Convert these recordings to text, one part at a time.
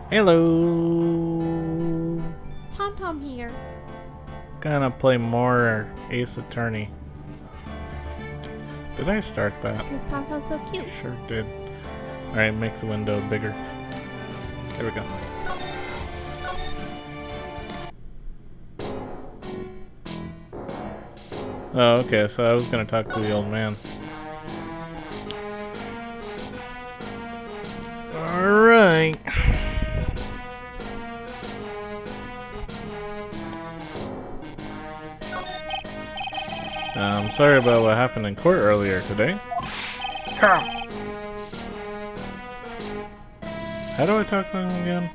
Hello. Tom here. Gonna play more Ace Attorney. Did I start that? Because Tom's so cute. Sure did. Alright, make the window bigger. There we go. Oh, okay, so I was gonna talk to the old man. Alright. I'm sorry about what happened in court earlier today. How do I talk to him again?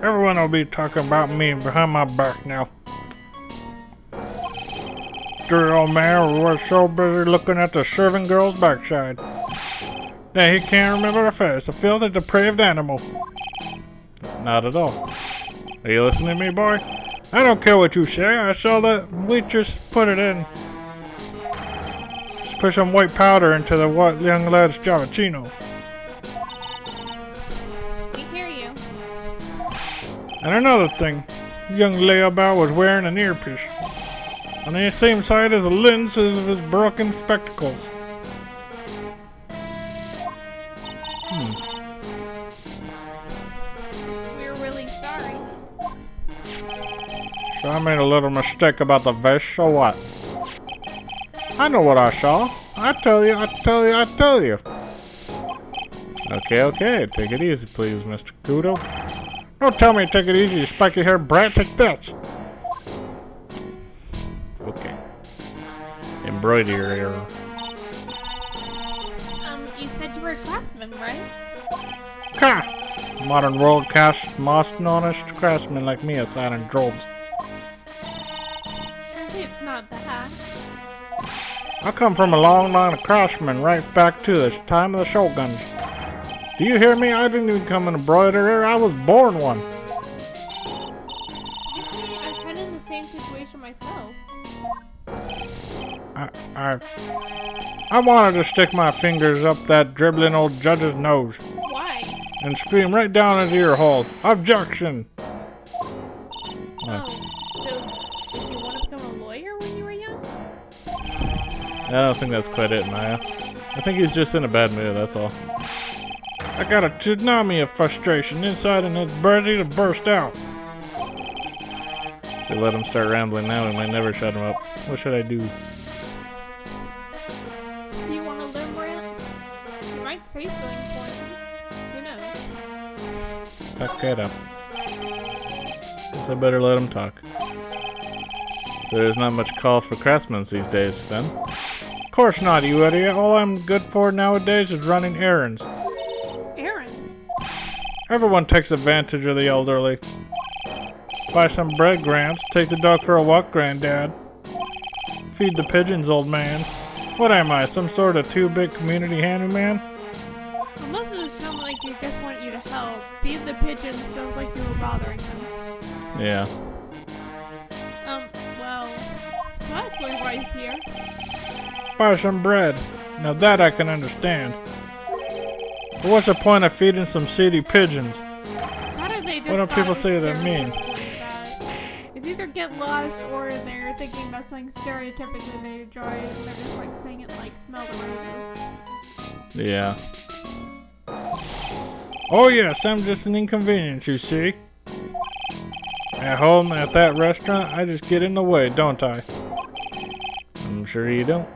Everyone will be talking about me behind my back now. The old man was so busy looking at the serving girl's backside that he can't remember her face, a filthy, depraved animal. Not at all. Are you listening to me, boy? I don't care what you say. I saw that waitress put it in. Just put some white powder into the young lad's Javachino. We hear you. And another thing, young layabout was wearing an earpiece on the same side as the lenses of his broken spectacles. We're really sorry. So I made a little mistake about the vest, or what? I know what I saw. I tell you. Okay, take it easy, please, Mr. Kudo. Don't tell me to take it easy, you spiky haired brat. Take that. Okay. Embroidery error. You said you were a craftsman, right? Ha! Modern world casts most honest craftsmen like me outside in droves. Surely it's not that. I come from a long line of craftsmen right back to the time of the shoguns. Do you hear me? I didn't even come an embroiderer. I was born one. Actually, I'm kind of in the same situation myself. I wanted to stick my fingers up that dribbling old judge's nose Why? and scream right down his ear hole. Objection! Oh, so did you want to become a lawyer when you were young? I don't think that's quite it, Maya. I think he's just in a bad mood, that's all. I got a tsunami of frustration inside and it's ready to burst out. If we let him start rambling now, we might never shut him up. What should I do? Do you want to limb rant? You might say something important. Who knows? Tuck that up. Guess I better let him talk. So there's not much call for craftsmen these days, then? Of course not, you idiot. All I'm good for nowadays is running errands. Errands? Everyone takes advantage of the elderly. Buy some bread, Gramps. Take the dog for a walk, Granddad. Feed the pigeons, old man. What am I, some sort of two-bit community handyman? Well, most of them sound like they just want you to help. Feed the pigeons sounds like you were bothering them. Yeah. Well, that's why he's here. Buy some bread. Now that I can understand. But what's the point of feeding some seedy pigeons? How do they just What do people say they're mean? It's either get lost or they're thinking about something stereotypically they enjoy and they're just like saying it like smell the roses. Yeah. Oh yes, I'm just an inconvenience, you see. At home, at that restaurant, I just get in the way, don't I? I'm sure you don't.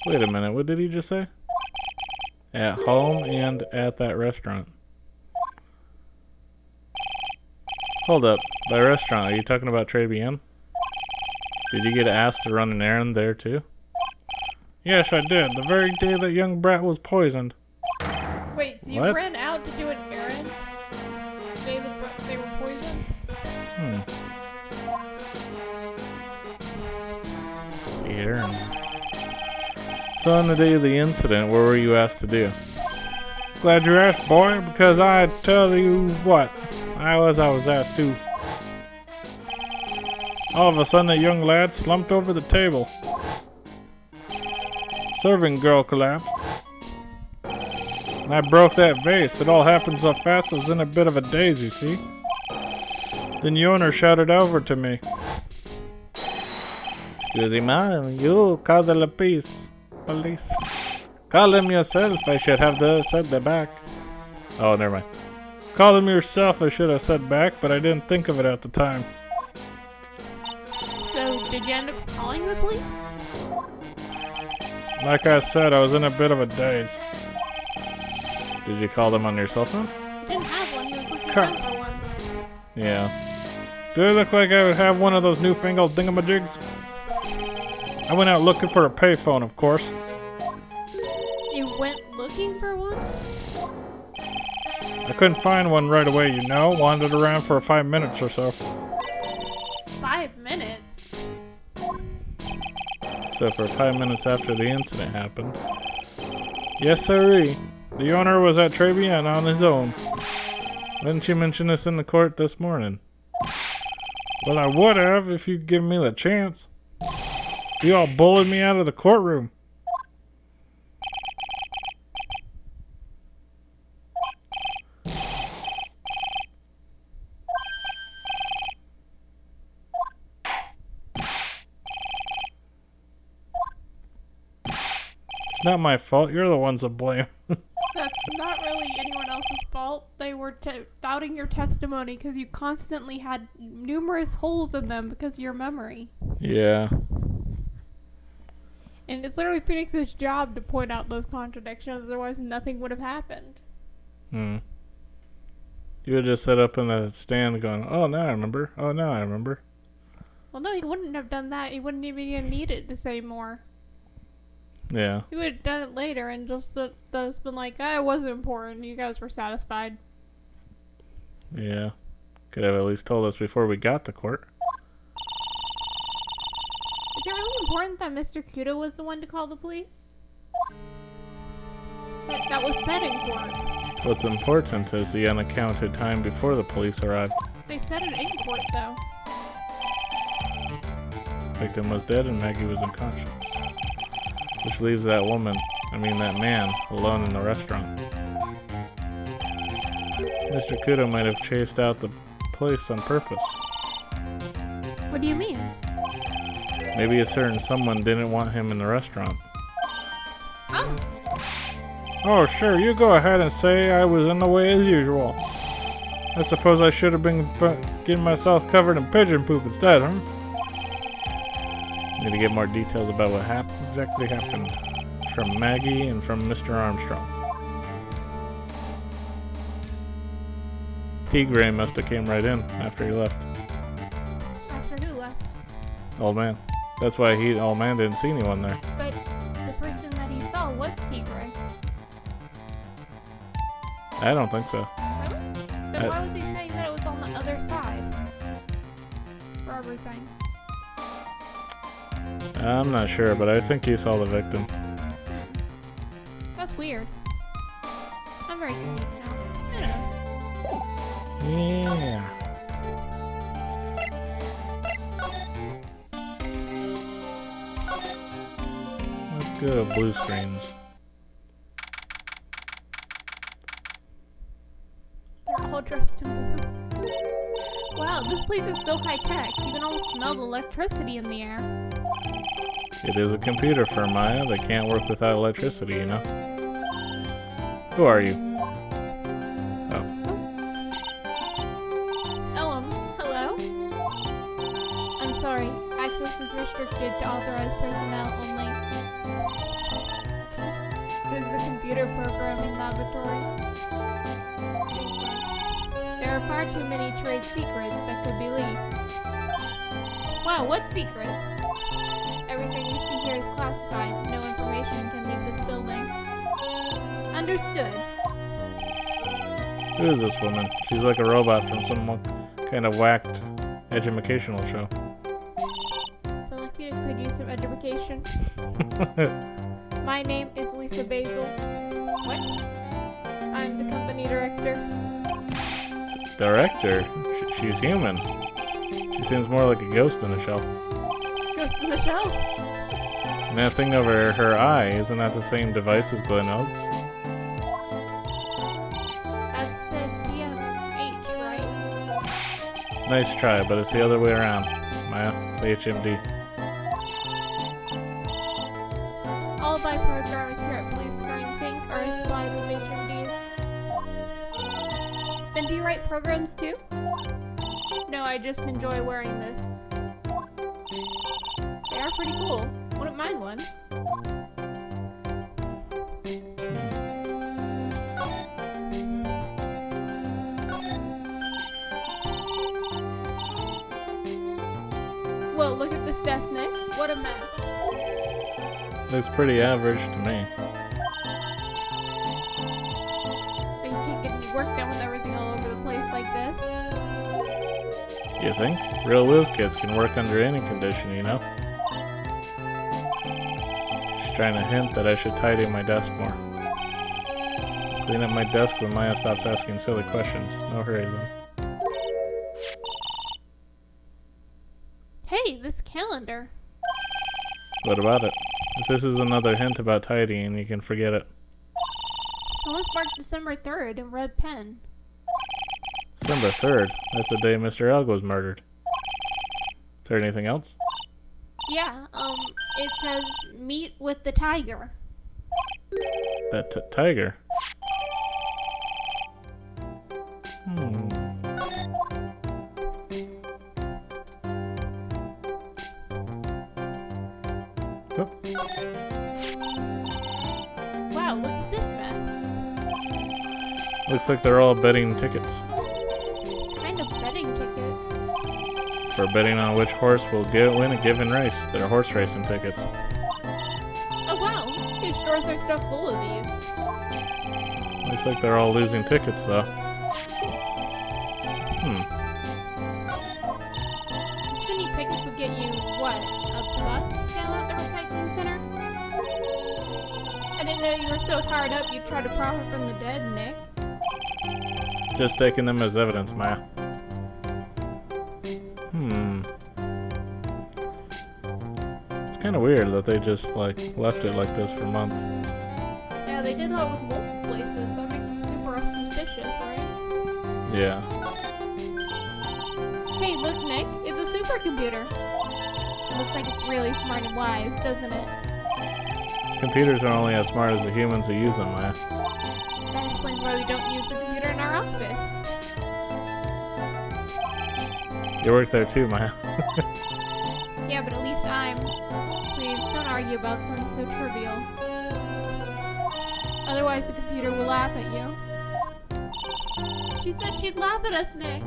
Wait a minute, what did he just say? At home and at that restaurant. Hold up, by restaurant, are you talking about Tribulations? Did you get asked to run an errand there too? Yes, I did, the very day that young brat was poisoned. Wait, so you What? ran out to do an errand? The day they were poisoned? The errand. So on the day of the incident, what were you asked to do? Glad you asked, boy, because I tell you what, I was asked to. All of a sudden, the young lad slumped over the table. serving girl collapsed. And I broke that vase. It all happened so fast I was in a bit of a daze, you see. Then the owner shouted over to me. Excuse me, man, you call the police. Call them yourself, I should have said that back. Oh, never mind. Call them yourself, I should have said back, but I didn't think of it at the time. So, did you end up calling the police? Like I said, I was in a bit of a daze. Did you call them on your cell phone? He didn't have one, he was looking around for one. Yeah. Do I look like I would have one of those newfangled thingamajigs? I went out looking for a payphone, of course. You went looking for one? I couldn't find one right away, you know. Wandered around for 5 minutes or so. 5 minutes? So for 5 minutes after the incident happened. Yes, sirree. The owner was at Tribulations on his own. Didn't you mention this in the court this morning? Well, I would have if you'd given me the chance. You all bullied me out of the courtroom. It's not my fault. You're the ones to blame. That's not really anyone else's fault. They were doubting your testimony because you constantly had numerous holes in them because of your memory. Yeah. And it's literally Phoenix's job to point out those contradictions, otherwise nothing would have happened. You would just sit up in the stand going, oh, now I remember. Oh, now I remember. Well, no, he wouldn't have done that. He wouldn't even need it to say more. Yeah. He would have done it later and just been like, it wasn't important. You guys were satisfied. Yeah. Could have at least told us before we got to court. Is it really important that Mr. Kudo was the one to call the police? That was said in court. What's important is the unaccounted time before the police arrived. They said it in court, though. Victim was dead and Maggie was unconscious. Which leaves that man, alone in the restaurant. Mr. Kudo might have chased out the police on purpose. What do you mean? Maybe a certain someone didn't want him in the restaurant. Oh. Oh, sure, you go ahead and say I was in the way as usual. I suppose I should have been getting myself covered in pigeon poop instead, huh? Need to get more details about what exactly happened from Maggie and from Mr. Armstrong. Tigray must have came right in after he left. After who left? Old man. That's why old man didn't see anyone there. But the person that he saw was Tigray. I don't think so. Really? Then why was he saying that it was on the other side? For everything. I'm not sure, but I think he saw the victim. That's weird. I'm very confused now. Who knows? Yeah. Let's go to blue screens. They're all dressed in blue. Wow, this place is so high-tech. You can almost smell the electricity in the air. It is a computer firm, Maya. They can't work without electricity, you know? Who are you? Oh. Hello? I'm sorry. Access is restricted to authorized personnel only. This is a computer programming laboratory. There are far too many trade secrets that could be leaked. Wow, what secrets? Everything you see here is classified. No information can leave this building. Understood. Who is this woman? She's like a robot from some kind of whacked educational show. So like you could use some education. My name is Lisa Basil. What? I'm the company director. Director? She's human. She seems more like a ghost in a shell. Ghost in the shell? And that thing over her eye, isn't that the same device as Glenelg's? That said DMH, right? Nice try, but it's the other way around. Maya, it's HMD. All of my programmers here at Blue Screens Inc. are supplied with HMDs. Then do you write programs too? No, I just enjoy wearing this. They are pretty cool. Wouldn't mind one. Whoa, look at this desk, Nick. What a mess. Looks pretty average to me. But you can't get any work done with everything all over the place like this. You think? Real whiz kids can work under any condition, you know? She's trying to hint that I should tidy my desk more. Clean up my desk when Maya stops asking silly questions. No hurry then. Hey, this calendar. What about it? If this is another hint about tidying, you can forget it. So it's marked December 3rd in red pen. December 3rd? That's the day Mr. Elg was murdered. Is there anything else? Yeah, it says meet with the tiger. That tiger? Oh. Wow, look at this mess. Looks like they're all betting tickets. Kind of betting tickets. For betting on which horse will win a given race. They're horse racing tickets. Oh wow, these drawers are stuffed full of these. Looks like they're all losing tickets though. These many tickets would get you, what, a buck down at the recycling center? I didn't know you were so hard up you'd try to profit from the dead, Nick. Just taking them as evidence, Maya. It's kind of weird that they just, left it like this for months. Yeah, they did that with multiple places. That makes it super suspicious, right? Yeah. Hey, look, Nick. It's a supercomputer. It looks like it's really smart and wise, doesn't it? Computers are only as smart as the humans who use them, Maya. That explains why we don't use the computer in our office. You work there too, Maya. Yeah, but at least I'm... Please, don't argue about something so trivial. Otherwise, the computer will laugh at you. She said she'd laugh at us, Nick.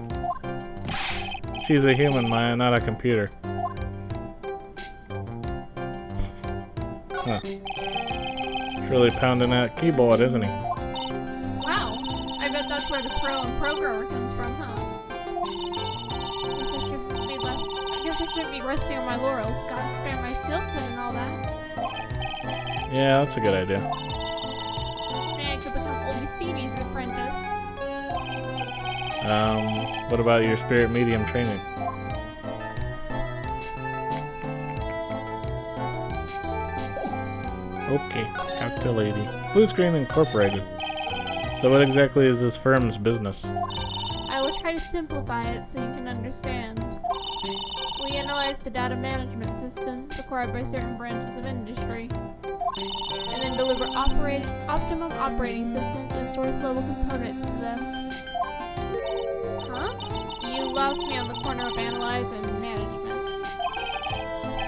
She's a human, Maya, not a computer. Huh. He's really pounding that keyboard, isn't he? Wow, I bet that's where the pro and programmer comes from, huh? I guess I shouldn't be resting on my laurels. Gotta expand my skill set and all that. Yeah, that's a good idea. Maybe I could become Oldie Stevie's apprentice. What about your spirit medium training? Okay, calculating. Blue Screen Incorporated. So what exactly is this firm's business? I will try to simplify it so you can understand. We analyze the data management systems required by certain branches of industry, and then deliver optimum operating systems and source-level components to them. Huh? You lost me on the corner of analyze and management.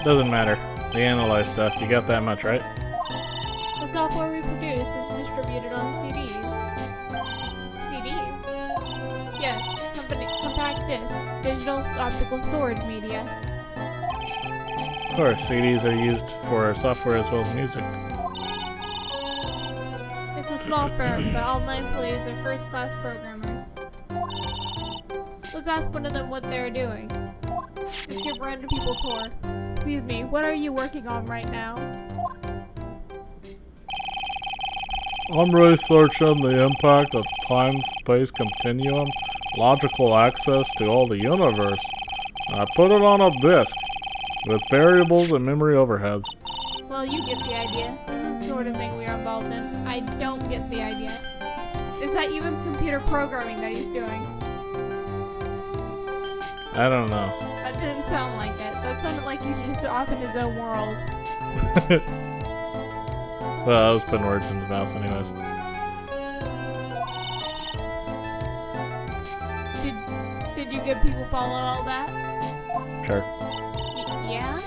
Doesn't matter. They analyze stuff. You got that much, right? The software we produce is distributed on CDs. CDs? Yes, compact disc, digital optical storage media. Of course, CDs are used for software as well as music. It's a small firm, but all my employees are first-class programmers. Let's ask one of them what they're doing. Just give random people a tour. Excuse me, what are you working on right now? I'm researching the impact of time-space continuum, logical access to all the universe. I put it on a disk with variables and memory overheads. Well, Well, you get the idea. This is the sort of thing we are involved in. I don't get the idea. Is that even computer programming that he's doing? I don't know. That didn't sound like it. That sounded like he's just off in his own world. Well, I was putting words in his mouth anyways. Did you good people follow all that? Sure. Yeah?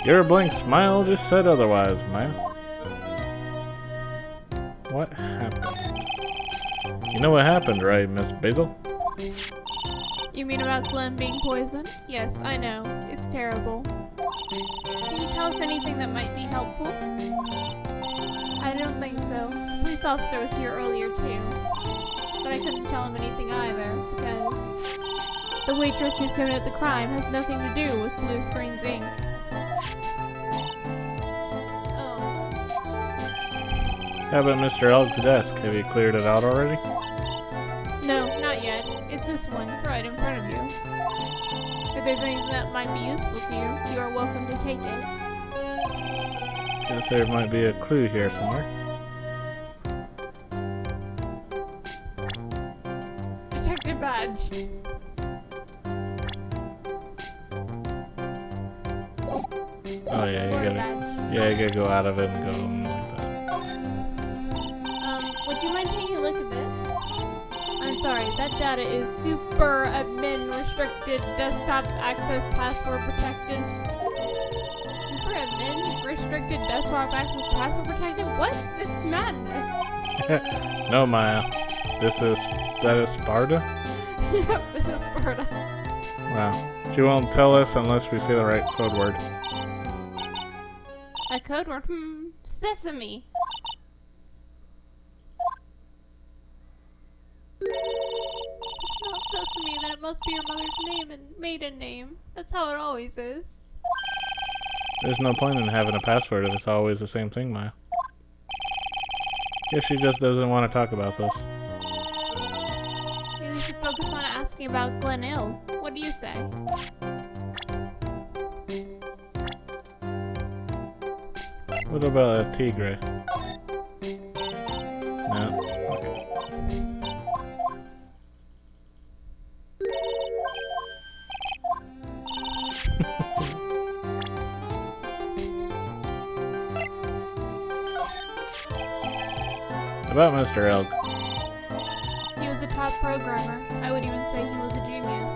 Your blank smile just said otherwise, Maya. What happened? You know what happened, right, Miss Basil? You mean about Glenn being poisoned? Yes, I know. It's terrible. Can you tell us anything that might be helpful? I don't think so. The police officer was here earlier too. But I couldn't tell him anything either, because the waitress who committed the crime has nothing to do with Blue Screens Inc. Oh. How about Mr. Elg's desk? Have you cleared it out already? No, not yet. It's this one, right in front of you. If there's anything that might be useful to you, you are welcome to take it. Guess there might be a clue here somewhere. Detective badge. Oh yeah, you Or gotta, badge. yeah, you gotta go out of it and go like that. Would you mind taking a look at this? I'm sorry, that data is super admin restricted, desktop access password protected. Super admin restricted, desktop access password protected? What? This is madness. No, Maya. That is Sparta? Yep, this is Sparta. Wow. She won't tell us unless we say the right code word. A code word? Sesame. It's not Sesame, then it must be your mother's name and maiden name. That's how it always is. There's no point in having a password if it's always the same thing, Maya. Guess she just doesn't want to talk about this. Maybe we should focus on asking about Glen Ill. What do you say? What about a tigre? No. About Mr. Elk. He was a top programmer. I would even say he was a genius.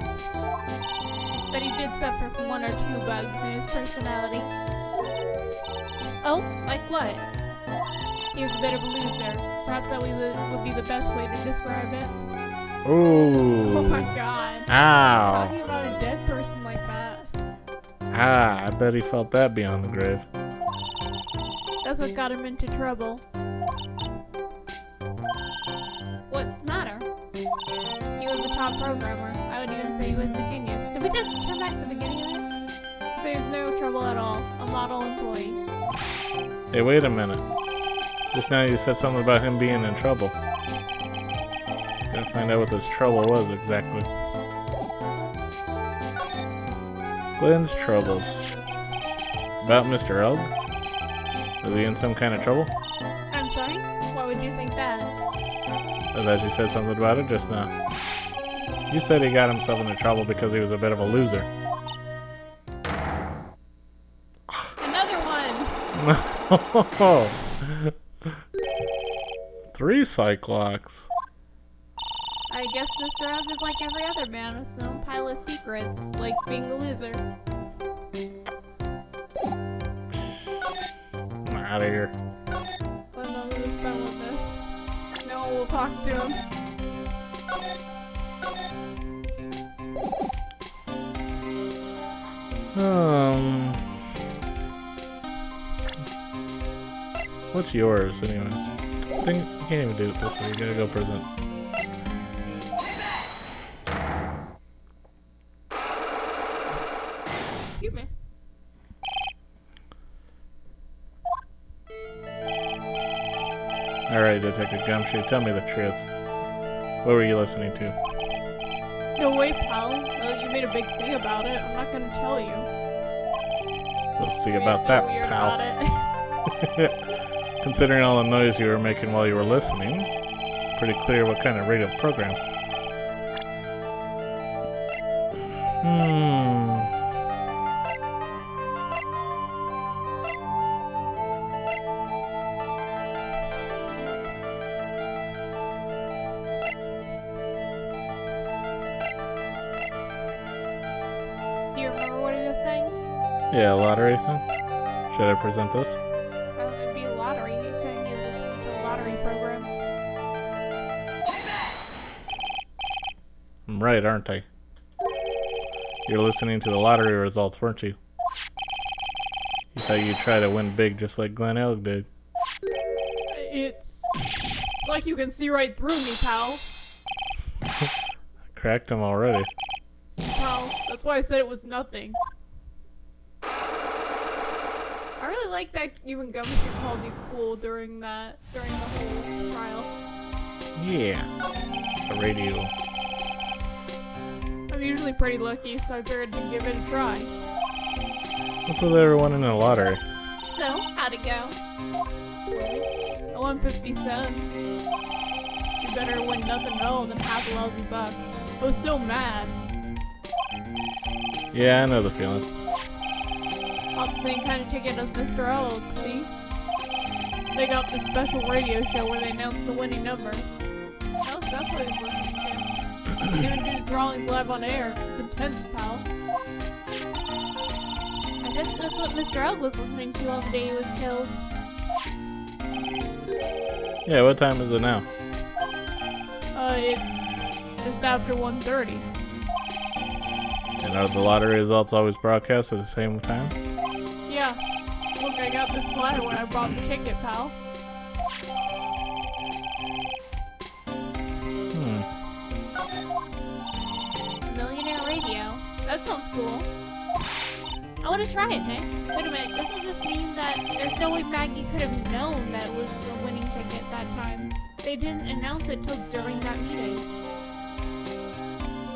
But he did suffer from one or two bugs in his personality. Oh, like what? He was a bit of a loser. Perhaps that would be the best way to describe it. Ooh. Oh my god. Ow. Talking about a dead person like that. Ah, I bet he felt that beyond the grave. That's what got him into trouble. What's the matter? He was a top programmer. I would even say he was a genius. Did we just turn back to the beginning of it? So there's no trouble at all. A model employee. Hey, wait a minute. Just now you said something about him being in trouble. Gotta find out what this trouble was exactly. Glenn's troubles. About Mr. Elg? Was he in some kind of trouble? I'm sorry? Why would you think that? I thought you said something about it just now. You said he got himself into trouble because he was a bit of a loser. Another one! No. 3 Cyclops. I guess Mr. Ogg is like every other man with his own pile of secrets, like being a loser. I'm out of here. So none of this done with this. No one will talk to him. What's yours, anyways? I think you can't even do it this way. You gotta go present. Excuse me. Alright, Detective Gumshoe, tell me the truth. What were you listening to? No way, pal. Now that you made a big thing about it, I'm not gonna tell you. Let's see about that, Weird pal. about it. Considering all the noise you were making while you were listening, it's pretty clear what kind of radio program. Do you remember what he was saying? Yeah, lottery thing. Should I present this? It'd be a lottery. He's saying he was listening to a lottery program. I'm right, aren't I? You're listening to the lottery results, weren't you? You thought you'd try to win big just like Glen Elg did. It's like you can see right through me, pal. Cracked him already. Pal, that's why I said it was nothing. I really like that even Gumshoe called you cool during the whole trial. Yeah. A radio. I'm usually pretty lucky, so I figured to give it a try. What's with everyone in the lottery? So, how'd it go? I won 50 cents. You better win nothing at all than half a lousy buck. I was so mad. Yeah, I know the feeling. Bought the same kind of ticket as Mr. Elk, see? They got the special radio show where they announce the winning numbers. Oh, that's what he's listening to. Even do the drawings live on air. It's intense, pal. I bet that's what Mr. Elk was listening to on the day he was killed. Yeah, what time is it now? It's just after 1:30. And are the lottery results always broadcast at the same time? Yeah. Look, I got this flyer when I bought the ticket, pal. Millionaire radio. That sounds cool. I want to try it, Nick. Wait a minute, doesn't this mean that there's no way Maggie could have known that it was a winning ticket that time? They didn't announce it till during that meeting.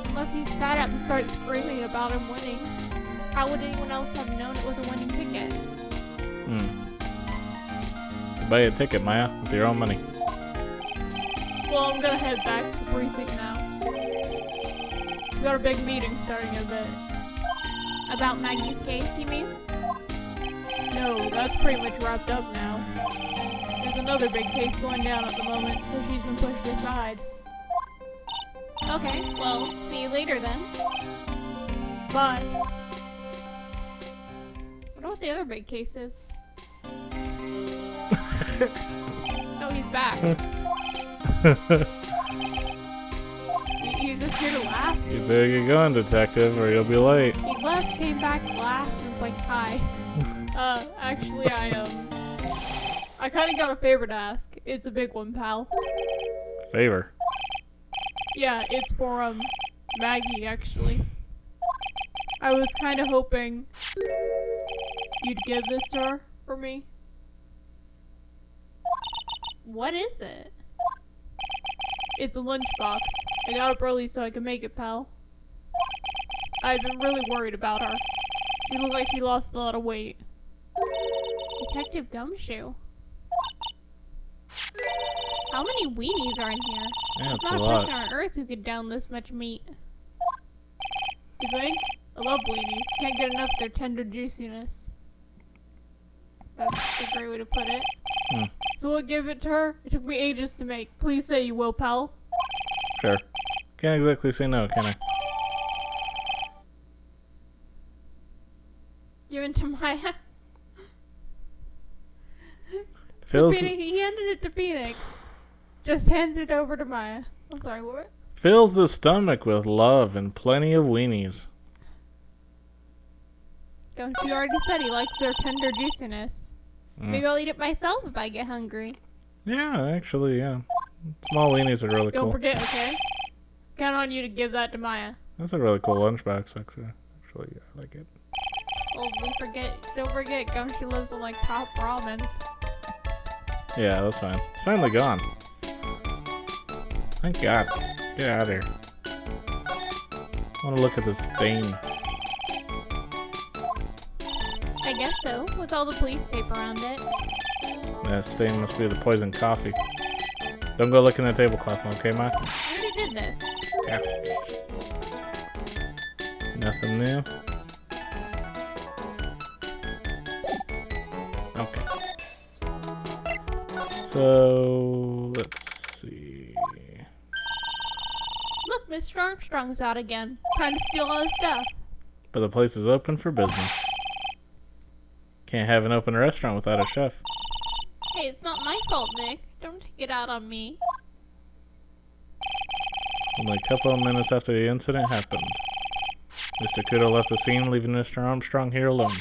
Unless he sat up and started screaming about him winning. How would anyone else have known it was a winning ticket? Buy a ticket, Maya, with your own money. Well, I'm gonna head back to the precinct now. We got a big meeting starting in a bit. About Maggie's case, you mean? No, that's pretty much wrapped up now. There's another big case going down at the moment, so she's been pushed aside. Okay, well, see you later then. Bye. Wonder what the other big case is. Oh, he's back. You're just here to laugh? You better get going, detective, or you'll be late. He left, came back, laughed, and was like, hi. Actually, I kinda got a favor to ask. It's a big one, pal. Favor? Yeah, it's for, Maggie, actually. I was kinda hoping you'd give this to her for me. What is it? It's a lunchbox. I got up early so I could make it, pal. I've been really worried about her. She looked like she lost a lot of weight. Detective Gumshoe. How many weenies are in here? Yeah, There's it's not a a lot. person on Earth who could down this much meat. You think? I love weenies. Can't get enough of their tender juiciness. That's a great way to put it. So we'll give it to her. It took me ages to make. Please say you will, pal. Sure. Can't exactly say no, can I? Given to Maya. Fills, So he handed it to Phoenix. Just handed it over to Maya. I'm sorry, what? fills the stomach with love and plenty of weenies. Don't you already said he likes their tender juiciness? Maybe I'll eat it myself if I get hungry. Yeah, actually, yeah. Small weenies are really Don't cool. forget, okay? Count on you to give that to Maya. That's a really cool lunchbox, actually. Actually, yeah, I like it. Oh, don't forget, Gumshoe lives on like top ramen. Yeah, that's fine. It's finally gone. Thank God. Get out of here. I want to look at this stain. I guess so, with all the police tape around it. That stain must be the poison coffee. Don't go look in the tablecloth, okay, Ma? I already did this. Yeah. Nothing new. Okay. So let's see. Look, Mr. Armstrong's out again, trying to steal all his stuff. But the place is open for business. Can't have an open restaurant without a chef. Hey, it's not my fault, Nick. Don't take it out on me. Only a couple of minutes after the incident happened, Mr. Kudo left the scene, leaving Mr. Armstrong here alone.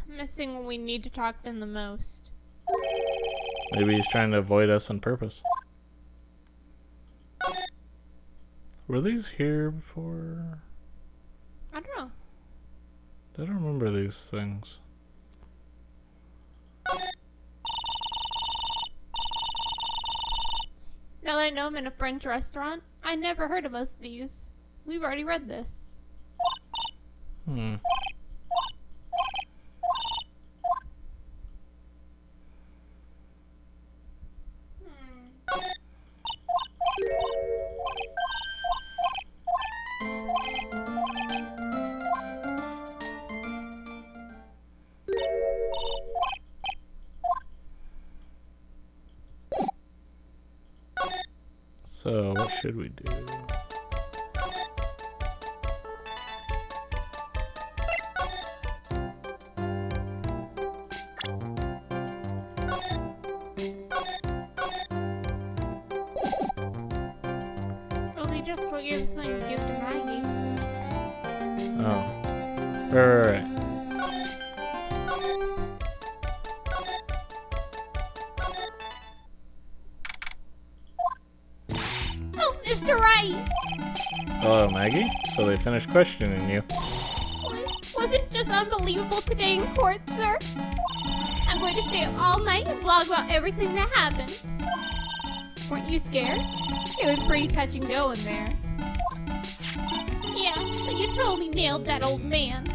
Missing when we need to talk to him the most. Maybe he's trying to avoid us on purpose. Were these here before? I don't know. I don't remember these things. Now that I know I'm in a French restaurant, I never heard of most of these. We've already read this. Hmm. So, what should we do? Well, they just gave us something to give to Maggie. Oh. Right. Oh, Mr. Wright! Hello, Maggie. So they finished questioning you. Was it just unbelievable today in court, sir? I'm going to stay up all night and blog about everything that happened. Weren't you scared? It was pretty touch and go in there. Yeah, but you totally nailed that old man.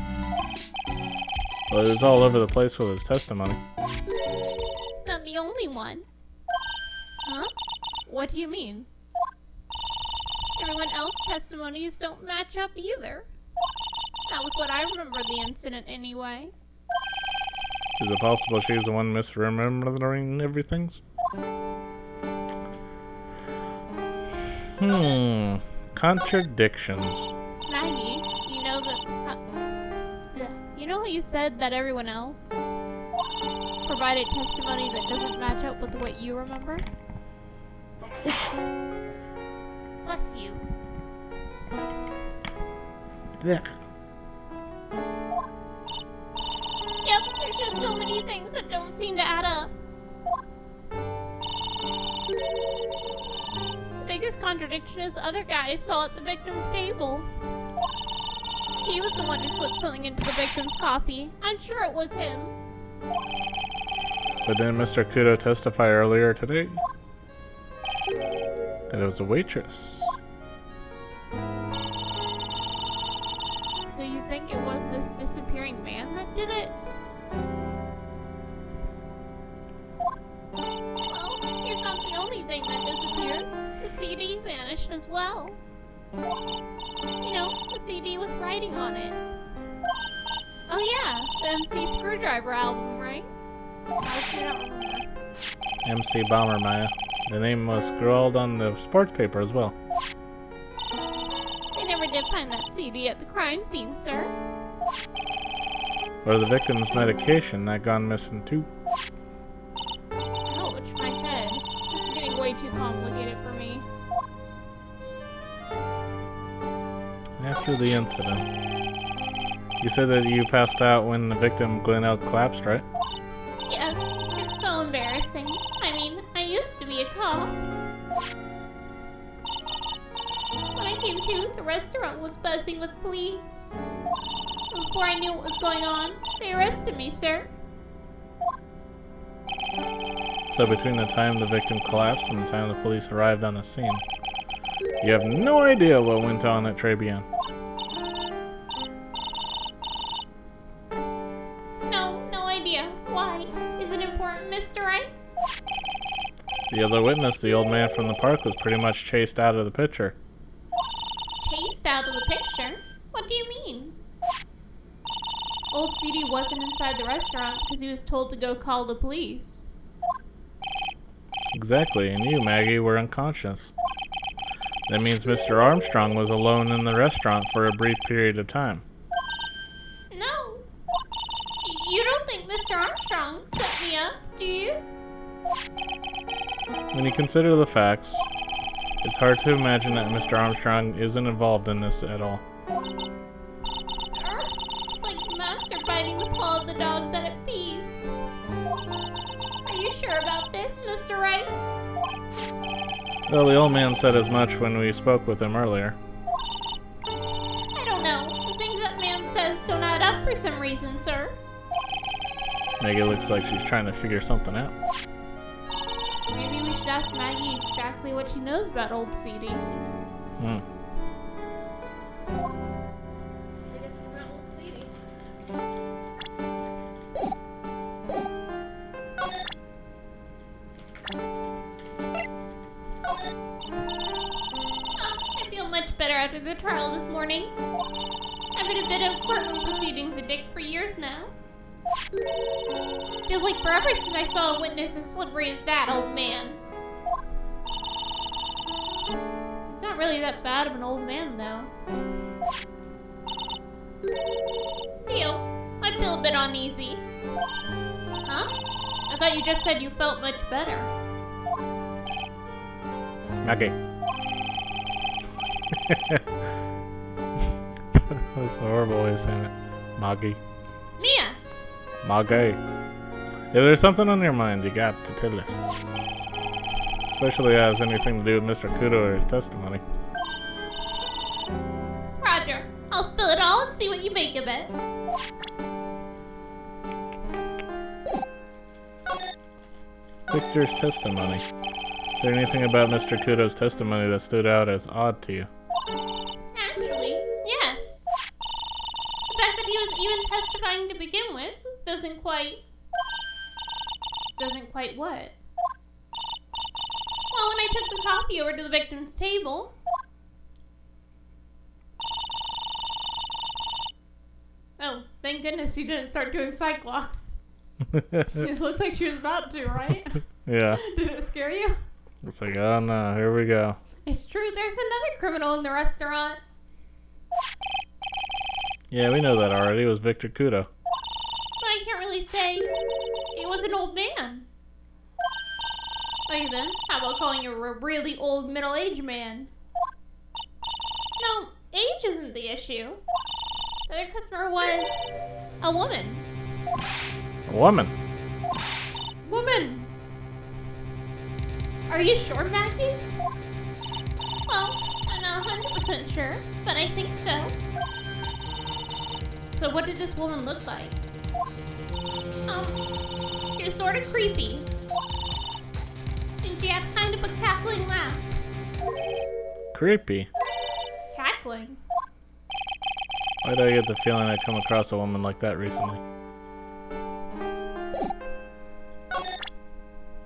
Well, it was all over the place with his testimony. He's not the only one. Huh? What do you mean? Everyone else's testimonies don't match up either. That was what I remember the incident anyway. Is it possible she's the one misremembering everything? Contradictions. Maggie, you know that... you know how you said that everyone else provided testimony that doesn't match up with what you remember? Bless you. Yeah. Yep, there's just so many things that don't seem to add up. The biggest contradiction is the other guy I saw at the victim's table. He was the one who slipped something into the victim's coffee. I'm sure it was him. But didn't Mr. Kudo testify earlier today that it was a waitress? So you think it was this disappearing man that did it? Well, he's not the only thing that disappeared. The CD vanished as well. You know, the CD with writing on it. Oh yeah, the MC Screwdriver album, right? I don't remember. MC Bomber Maya. The name was scrawled on the sports paper as well. They never did find that CD at the crime scene, sir. Or the victim's medication that gone missing too. Ouch, my head. This is getting way too complicated for me. After the incident. You said that you passed out when the victim Glenn collapsed, right? Yes, it's so embarrassing. I mean, I used to be a cop. When I came to, the restaurant was buzzing with police. Before I knew what was going on, they arrested me, sir. So between the time the victim collapsed and the time the police arrived on the scene, you have no idea what went on at Tribulations. Why? Is it important, Mr. Wright? The other witness, the old man from the park, was pretty much chased out of the picture. Chased out of the picture? What do you mean? Old CD wasn't inside the restaurant because he was told to go call the police. Exactly, and you, Maggie, were unconscious. That means Mr. Armstrong was alone in the restaurant for a brief period of time. No. You don't think Mr. Armstrong set me up, do you? When you consider the facts, it's hard to imagine that Mr. Armstrong isn't involved in this at all. It's like master biting the paw of the dog that it pees. Are you sure about this, Mr. Wright? Well, the old man said as much when we spoke with him earlier. I don't know. The things that man says don't add up for some reason, sir. Maggie looks like she's trying to figure something out. Maybe we should ask Maggie exactly what she knows about old CD. Hmm. I guess it's not old CD. I feel much better after the trial this morning. I've been a bit of courtroom proceedings addict for years now. Feels like forever since I saw a witness as slippery as that old man. He's not really that bad of an old man, though. Still, I feel a bit uneasy. Huh? I thought you just said you felt much better. Maggie. That's a horrible way of saying it. Maggie. Mia! Maggie. If there's something on your mind, you got to tell us. Especially if it has anything to do with Mr. Kudo or his testimony. Roger, I'll spill it all and see what you make of it. Victor's testimony. Is there anything about Mr. Kudo's testimony that stood out as odd to you? Actually, yes. The fact that he was even testifying to begin with doesn't quite what? Well, when I took the coffee over to the victim's table... Oh, thank goodness she didn't start doing Cyclops. It looked like she was about to, right? Yeah. Did it scare you? It's like, oh no, here we go. It's true, there's another criminal in the restaurant. Yeah, we know that already. It was Victor Kudo. But I can't really say it was an old man. Okay then, how about calling him a really old middle-aged man? No, age isn't the issue. The other customer was a woman. A woman. Woman! Are you sure, Maggie? Well, I'm not 100% sure, but I think so. So what did this woman look like? She was sort of creepy. And she had kind of a cackling laugh. Creepy. Cackling? Why do I get the feeling I come across a woman like that recently?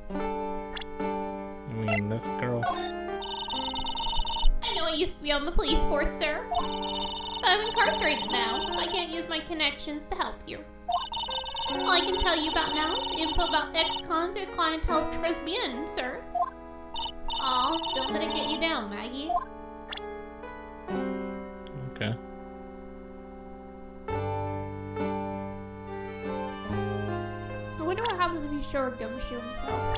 I mean, this girl. I know I used to be on the police force, sir. But I'm incarcerated now, so I can't use my connections to help you. All I can tell you about now is info about ex-cons or clientele Tribulations, sir. Aw, don't let it get you down, Maggie. Okay. I wonder what happens if you show her Gumshoe himself.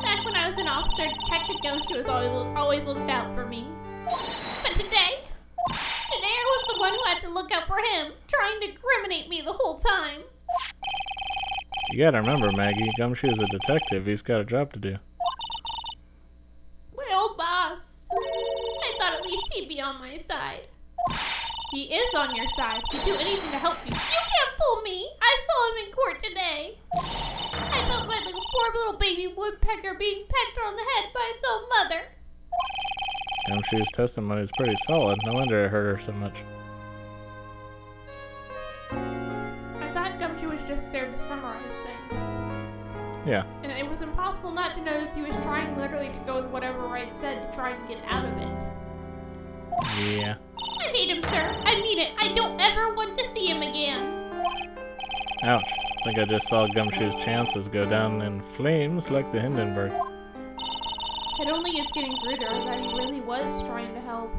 Back when I was an officer, Detective Gumshoe has always looked out for me. But today I was the one who had to look out for him, trying to incriminate me the whole time. You gotta remember, Maggie, Gumshoe's a detective. He's got a job to do. My old boss. I thought at least he'd be on my side. He is on your side. He'd do anything to help you. You can't fool me. I saw him in court today. I felt like a poor little baby woodpecker being pecked on the head by its own mother. Gumshoe's testimony is pretty solid. No wonder it hurt her so much. just there to summarize things. Yeah. And it was impossible not to notice he was trying literally to go with whatever Wright said to try and get out of it. Yeah. I hate him, sir. I mean it. I don't ever want to see him again. Ouch. I think I just saw Gumshoe's chances go down in flames like the Hindenburg. It only gets getting ruder that he really was trying to help.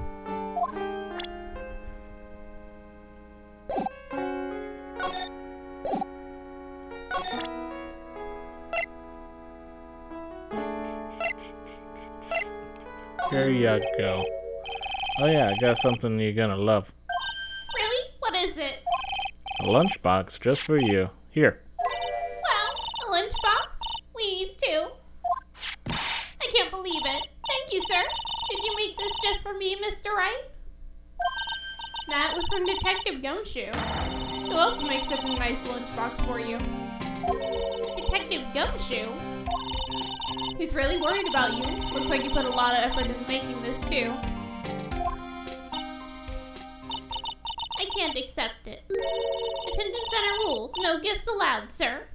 Here you go. Oh yeah, I got something you're gonna love. Really? What is it? A lunchbox just for you. Here. Wow, a lunchbox? Weenies too. I can't believe it. Thank you, sir. Did you make this just for me, Mr. Wright? That was from Detective Gumshoe. Who else makes such a nice lunchbox for you? Detective Gumshoe? He's really worried about you. Looks like you put a lot of effort into making this, too. I can't accept it. Attendance center rules. No gifts allowed, sir.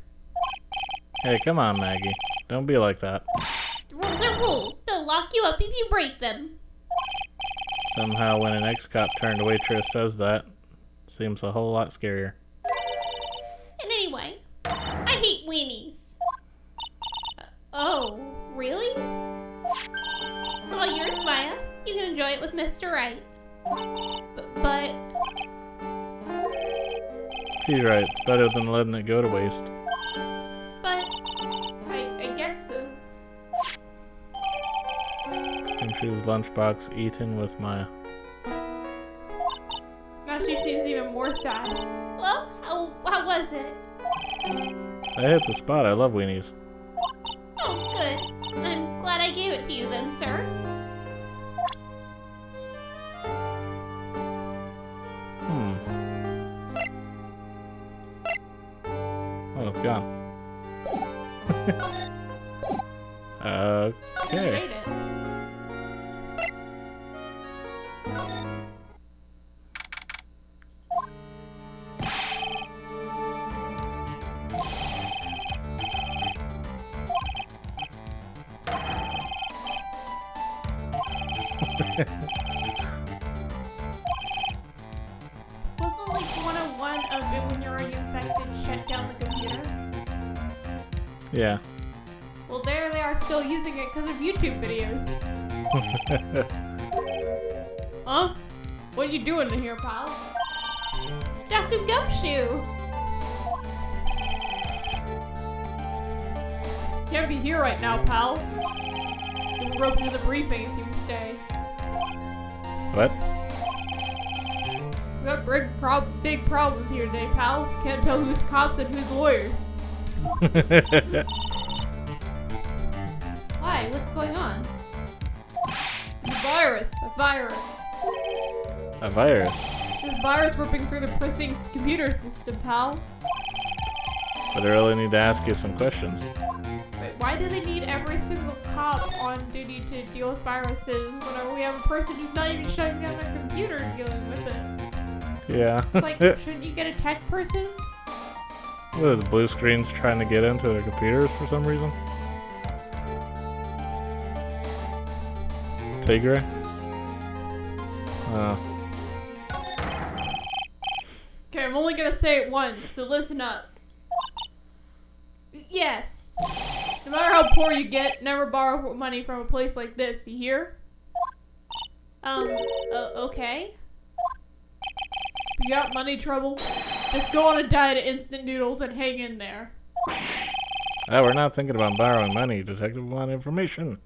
Hey, come on, Maggie. Don't be like that. Rules are rules. They'll lock you up if you break them. Somehow when an ex-cop turned waitress says that, seems a whole lot scarier. And anyway, I hate weenies. Oh, really? It's all yours, Maya. You can enjoy it with Mr. Wright. But... She's right. It's better than letting it go to waste. But... I guess so. Gumshoe's lunchbox eaten with Maya. Now she seems even more sad. Well, how was it? I hit the spot. I love weenies. Oh, good. I'm glad I gave it to you then, sir. Oh, it's gone. You Okay. ate it. Wasn't like 101 of it when you're already infected shut down the computer? Yeah. Well, there they are still using it because of YouTube videos. Huh? What are you doing in here, pal? Dr. Gumshoe! Can't be here right now, pal. You'll rope into the briefing if you stay. What? We got big problems here today, pal. Can't tell who's cops and who's lawyers. Why? What's going on? It's a virus. A virus. A virus? There's a virus ripping through the precinct's computer system, pal. But I really need to ask you some questions. Wait, why do they need every single cop on duty to deal with viruses whenever we have a person who's not even shutting down their computer dealing with it? Yeah. It's like, shouldn't you get a tech person? What is blue screens trying to get into their computers for some reason? Tigre? Okay, I'm only gonna say it once, so listen up. Yes. No matter how poor you get, never borrow money from a place like this, you hear? Okay. If you got money trouble, just go on a diet of instant noodles and hang in there. Oh, we're not thinking about borrowing money. Detective want information.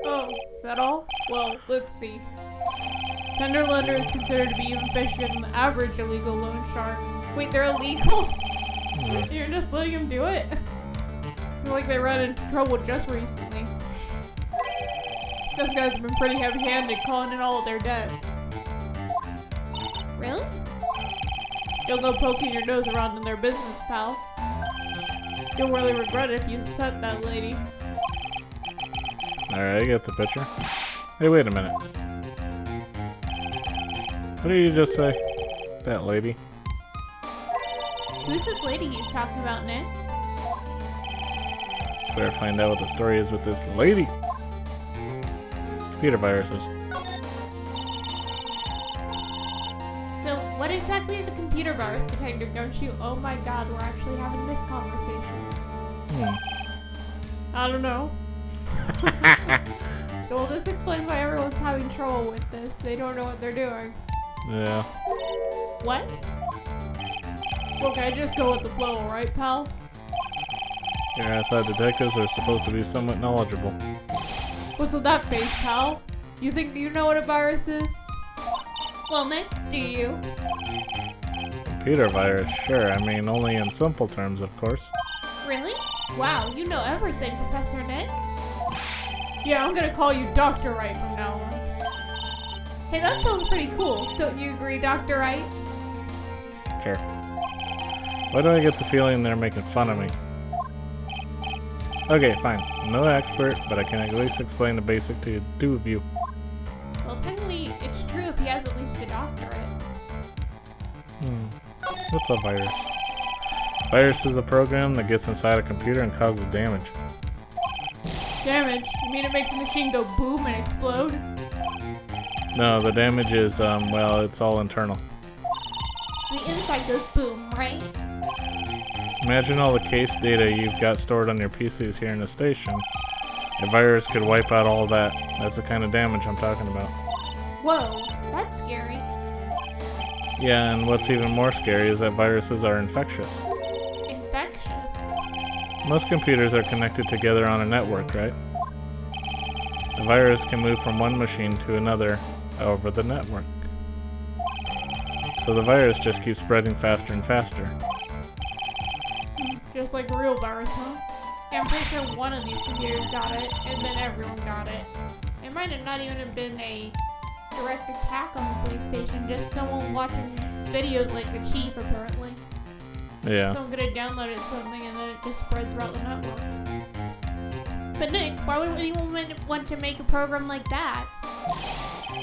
Oh, is that all? Well, let's see. Tender lender is considered to be even fishier than the average illegal loan shark. Wait, they're illegal? You're just letting them do it? Seems like they ran into trouble just recently. Those guys have been pretty heavy-handed calling in all of their debts. Really? You'll go poking your nose around in their business, pal. You'll really regret it if you upset that lady. Alright, I get the picture. Hey, wait a minute. What did you just say? That lady? Who's this lady he's talking about, Nick? Better find out what the story is with this lady. Computer viruses. So, what exactly is a computer virus detector, Gumshoe? Oh my god, we're actually having this conversation. I don't know. Well, this explains why everyone's having trouble with this. They don't know what they're doing. Yeah. What? Okay, just go with the flow, alright, pal? Yeah, I thought detectives are supposed to be somewhat knowledgeable. What's with that face, pal? You think you know what a virus is? Well, Nick, do you? Computer virus, sure. I mean, only in simple terms, of course. Really? Wow, you know everything, Professor Nick. Yeah, I'm gonna call you Dr. Wright from now on. Hey, that sounds pretty cool. Don't you agree, Dr. Wright? Sure. Why do I get the feeling they're making fun of me? Okay, fine. I'm no expert, but I can at least explain the basic to two of you. Well, technically, it's true if he has at least a doctorate. What's a virus? Virus is a program that gets inside a computer and causes damage. Damage? You mean it makes the machine go boom and explode? No, the damage is, well, it's all internal. So the inside goes boom, right? Imagine all the case data you've got stored on your PCs here in the station. A virus could wipe out all that. That's the kind of damage I'm talking about. Whoa, that's scary. Yeah, and what's even more scary is that viruses are infectious. Infectious? Most computers are connected together on a network, right? A virus can move from one machine to another over the network. So the virus just keeps spreading faster and faster. Just like a real virus, huh? Yeah, I'm pretty sure one of these computers got it, and then everyone got it. It might have not even have been a direct attack on the PlayStation, just someone watching videos like the Chief, apparently. Yeah. Someone could have downloaded something and then it just spread throughout the network. But Nick, why would anyone want to make a program like that?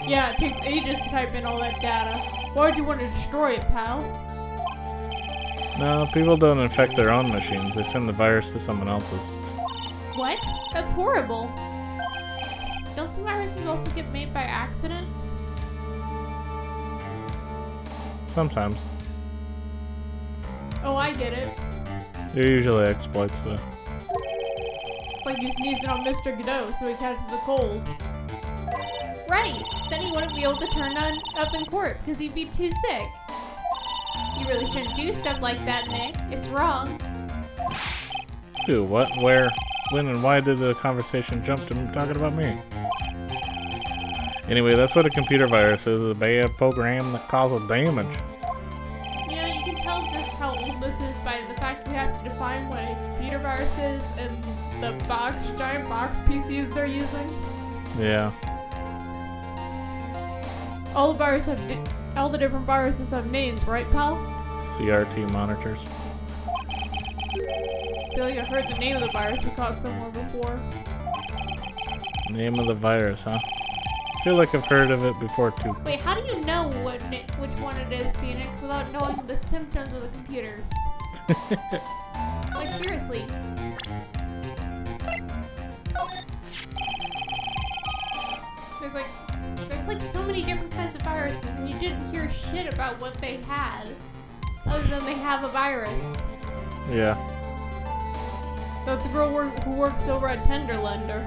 Yeah, it takes ages to type in all that data. Why would you want to destroy it, pal? No, people don't infect their own machines. They send the virus to someone else's. What? That's horrible. Don't some viruses also get made by accident? Sometimes. Oh, I get it. They're usually exploits, though. It's like you sneezing on Mr. Godot so he catches the cold. Right! Then he wouldn't be able to turn up in court because he'd be too sick. You really shouldn't do stuff like that, Nick. It's wrong. Dude, what, where, when, and why did the conversation jump to talking about me? Anyway, that's what a computer virus is, a bad program that causes damage. You know, you can tell just how old this is by the fact we have to define what a computer virus is and the giant box PCs they're using. Yeah. All the different viruses have names, right, pal? CRT monitors. I feel like I heard the name of the virus we caught somewhere before. Name of the virus, huh? I feel like I've heard of it before, too. Wait, how do you know which one it is, Phoenix, without knowing the symptoms of the computers? Like, seriously. There's like so many different kinds of viruses, and you didn't hear shit about what they had, other than they have a virus. Yeah. That's the girl who works over at Tenderlender.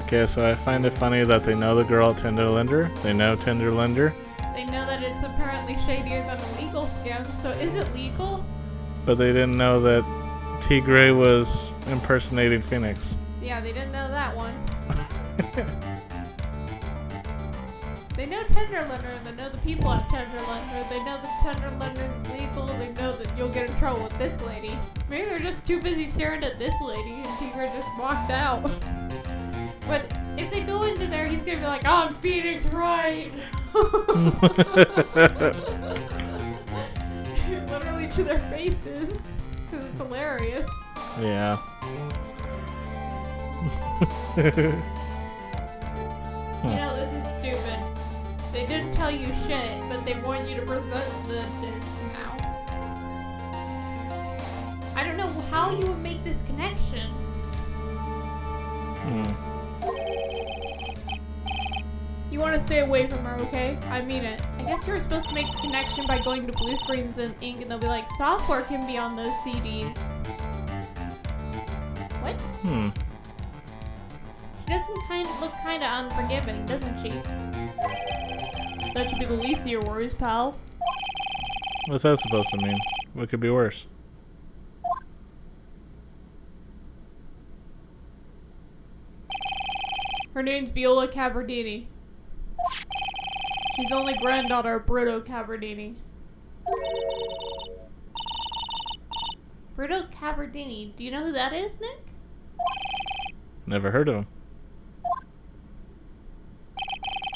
Okay, so I find it funny that they know the girl at Tenderlender. They know Tenderlender. They know that it's apparently shadier than a legal scam, so is it legal? But they didn't know that T. Gray was impersonating Phoenix. Yeah, they didn't know that one. They know Tenderlender, they know the people at Tenderlender, they know that Tenderlender is legal, they know that you'll get in trouble with this lady. Maybe they're just too busy staring at this lady and Tigger just walked out. But if they go into there, he's gonna be like, I'm Phoenix Wright! Literally to their faces, because it's hilarious. Yeah. You know, this is stupid. They didn't tell you shit, but they want you to present the disc now. I don't know how you would make this connection. You want to stay away from her, okay? I mean it. I guess you were supposed to make the connection by going to Blue Springs and Inc. and they'll be like, software can be on those CDs. What? She doesn't look kind of unforgiving, doesn't she? That should be the least of your worries, pal. What's that supposed to mean? What could be worse? Her name's Viola Cabardini. She's the only granddaughter of Bruto Cabardini. Bruto Cabardini. Do you know who that is, Nick? Never heard of him.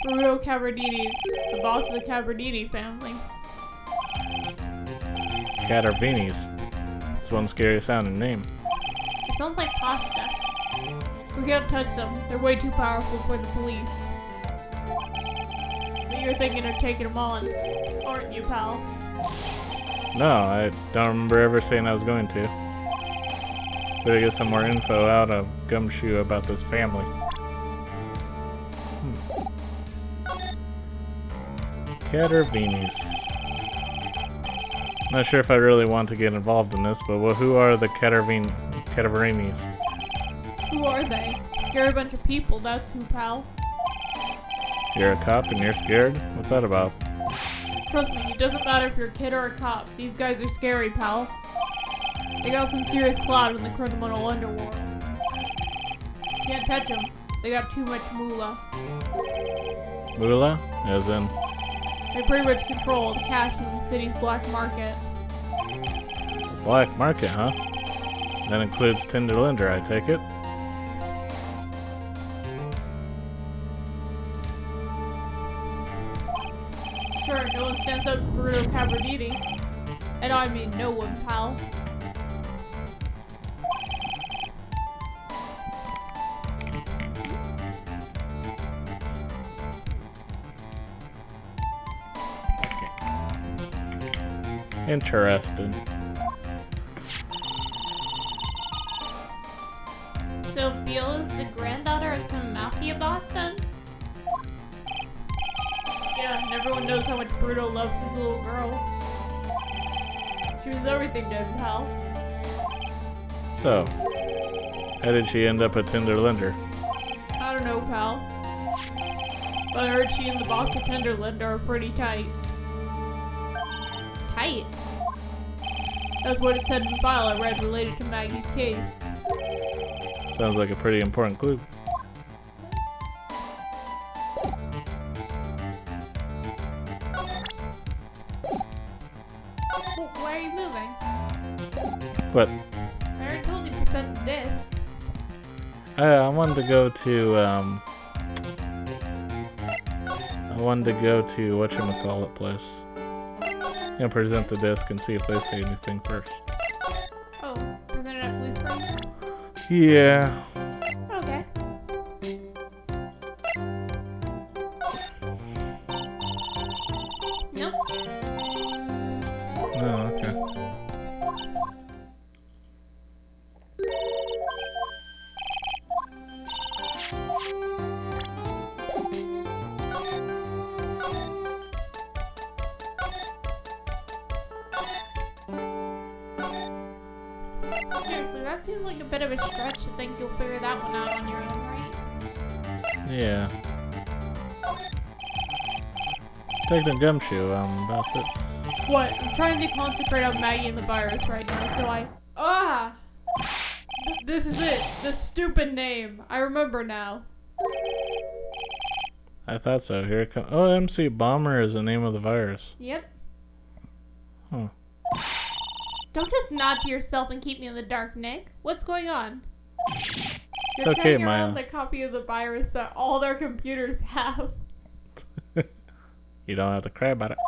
Bruto Cabardini's the boss of the Cabardini family. Catervinis. That's one scary sounding name. It sounds like pasta. We can't touch them. They're way too powerful for the police. But you're thinking of taking them on, aren't you, pal? No, I don't remember ever saying I was going to. Better get some more info out of Gumshoe about this family. Catervinis. Not sure if I really want to get involved in this, but who are the Catervinis? Who are they? Scary bunch of people, that's who, pal. You're a cop and you're scared? What's that about? Trust me, it doesn't matter if you're a kid or a cop. These guys are scary, pal. They got some serious clout in the criminal underworld. Can't touch them. They got too much moolah. Moolah? As in? They pretty much control the cash in the city's black market. Black market, huh? That includes Tinder Linder, I take it? Sure, no one stands up to Bruto Cabardini. And I mean no one, pal. Interesting. So Viola's the granddaughter of some mafia boss then? Yeah, and everyone knows how much Bruto loves his little girl. She was everything to him, pal. So, how did she end up a Tinder Linder? I don't know, pal. But I heard she and the boss of Tinder Linder are pretty tight. Tight? That's what it said in the file I read related to Maggie's case. Sounds like a pretty important clue. Why are you moving? What? I already told you to present the disc. I wanted to go to, whatchamacallit place. I'm gonna present the disc and see if they say anything first. Oh, present it at Blue Springs? Yeah. Okay. Nope. Oh, okay. Seriously, that seems like a bit of a stretch to think you'll figure that one out on your own, right? Yeah. Take the Gumshoe, about this. What? I'm trying to concentrate on Maggie and the virus right now, so this is it. The stupid name. I remember now. I thought so. Here it comes. Oh, MC Bomber is the name of the virus. Yep. Huh. Don't just nod to yourself and keep me in the dark, Nick. What's going on? You're okay, carrying Maya. around a copy of the virus that all their computers have. You don't have to cry about it.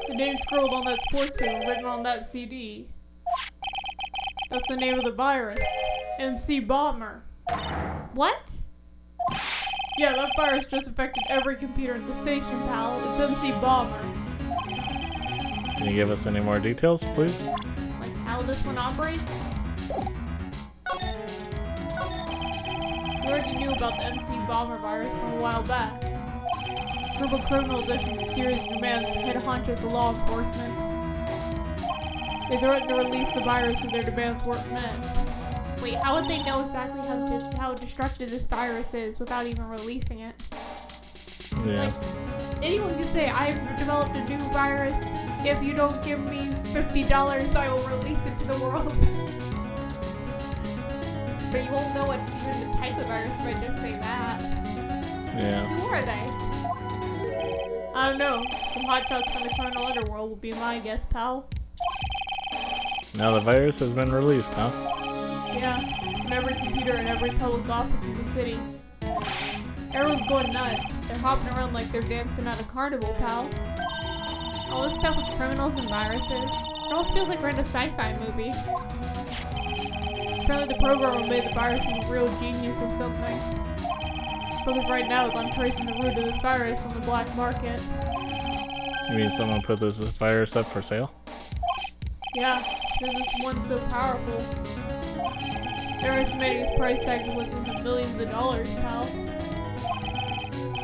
The name scrolled on that sports paper written on that CD. That's the name of the virus. MC Bomber. What? Yeah, that virus just affected every computer in the station, pal. It's MC Bomber. Can you give us any more details, please? Like how this one operates? We already knew about the MC Bomber virus from a while back. A group of criminals issued a series of demands to head honchos of law enforcement. They threatened to release the virus if their demands weren't met. Wait, how would they know exactly how destructive this virus is without even releasing it? Yeah. Like, anyone can say, I've developed a new virus. If you don't give me $50, I will release it to the world. But you won't know what even the type of virus if I just say that. Yeah. Who are they? I don't know. Some hotshots from the criminal underworld will be my guess, pal. Now the virus has been released, huh? Yeah, it's in every computer in every public office in the city. Everyone's going nuts. They're hopping around like they're dancing at a carnival, pal. All this stuff with criminals and viruses. It almost feels like we're in a sci-fi movie. Apparently the programmer made the virus from a real genius or something. Focus right now is on tracing the root of this virus on the black market. You mean someone put this virus up for sale? Yeah, because this one's so powerful. They're estimating its price tag was in the millions of dollars, pal.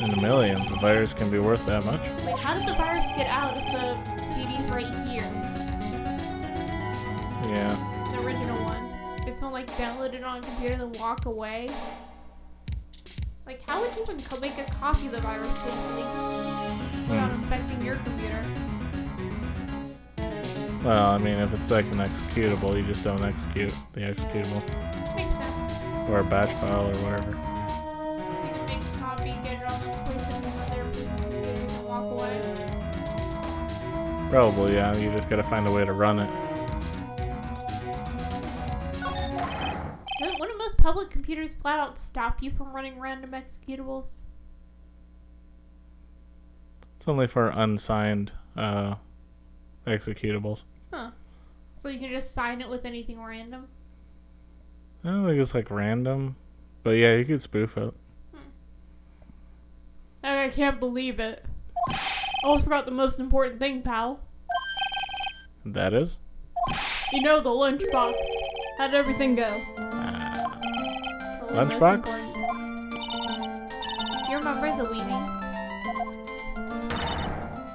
In the millions, a virus can be worth that much? Wait, how did the virus get out if the CD's right here? Yeah. The original one. Did someone like download it on a computer and then walk away? Like, how would you even make a copy of the virus safely without infecting your computer? Well, I mean, if it's like an executable, you just don't execute the executable. Makes sense. Or a batch file or whatever. You can make a copy, get it on the place in another person's computer and then walk away. Probably, yeah. You just gotta find a way to run it. Wouldn't most public computers flat out stop you from running random executables? It's only for unsigned executables. Huh. So you can just sign it with anything random? I don't think it's like random. But yeah, you could spoof it. I can't believe it. Almost forgot the most important thing, pal. That is? You know, the lunchbox. How'd everything go? Lunchbox? You remember the weenies?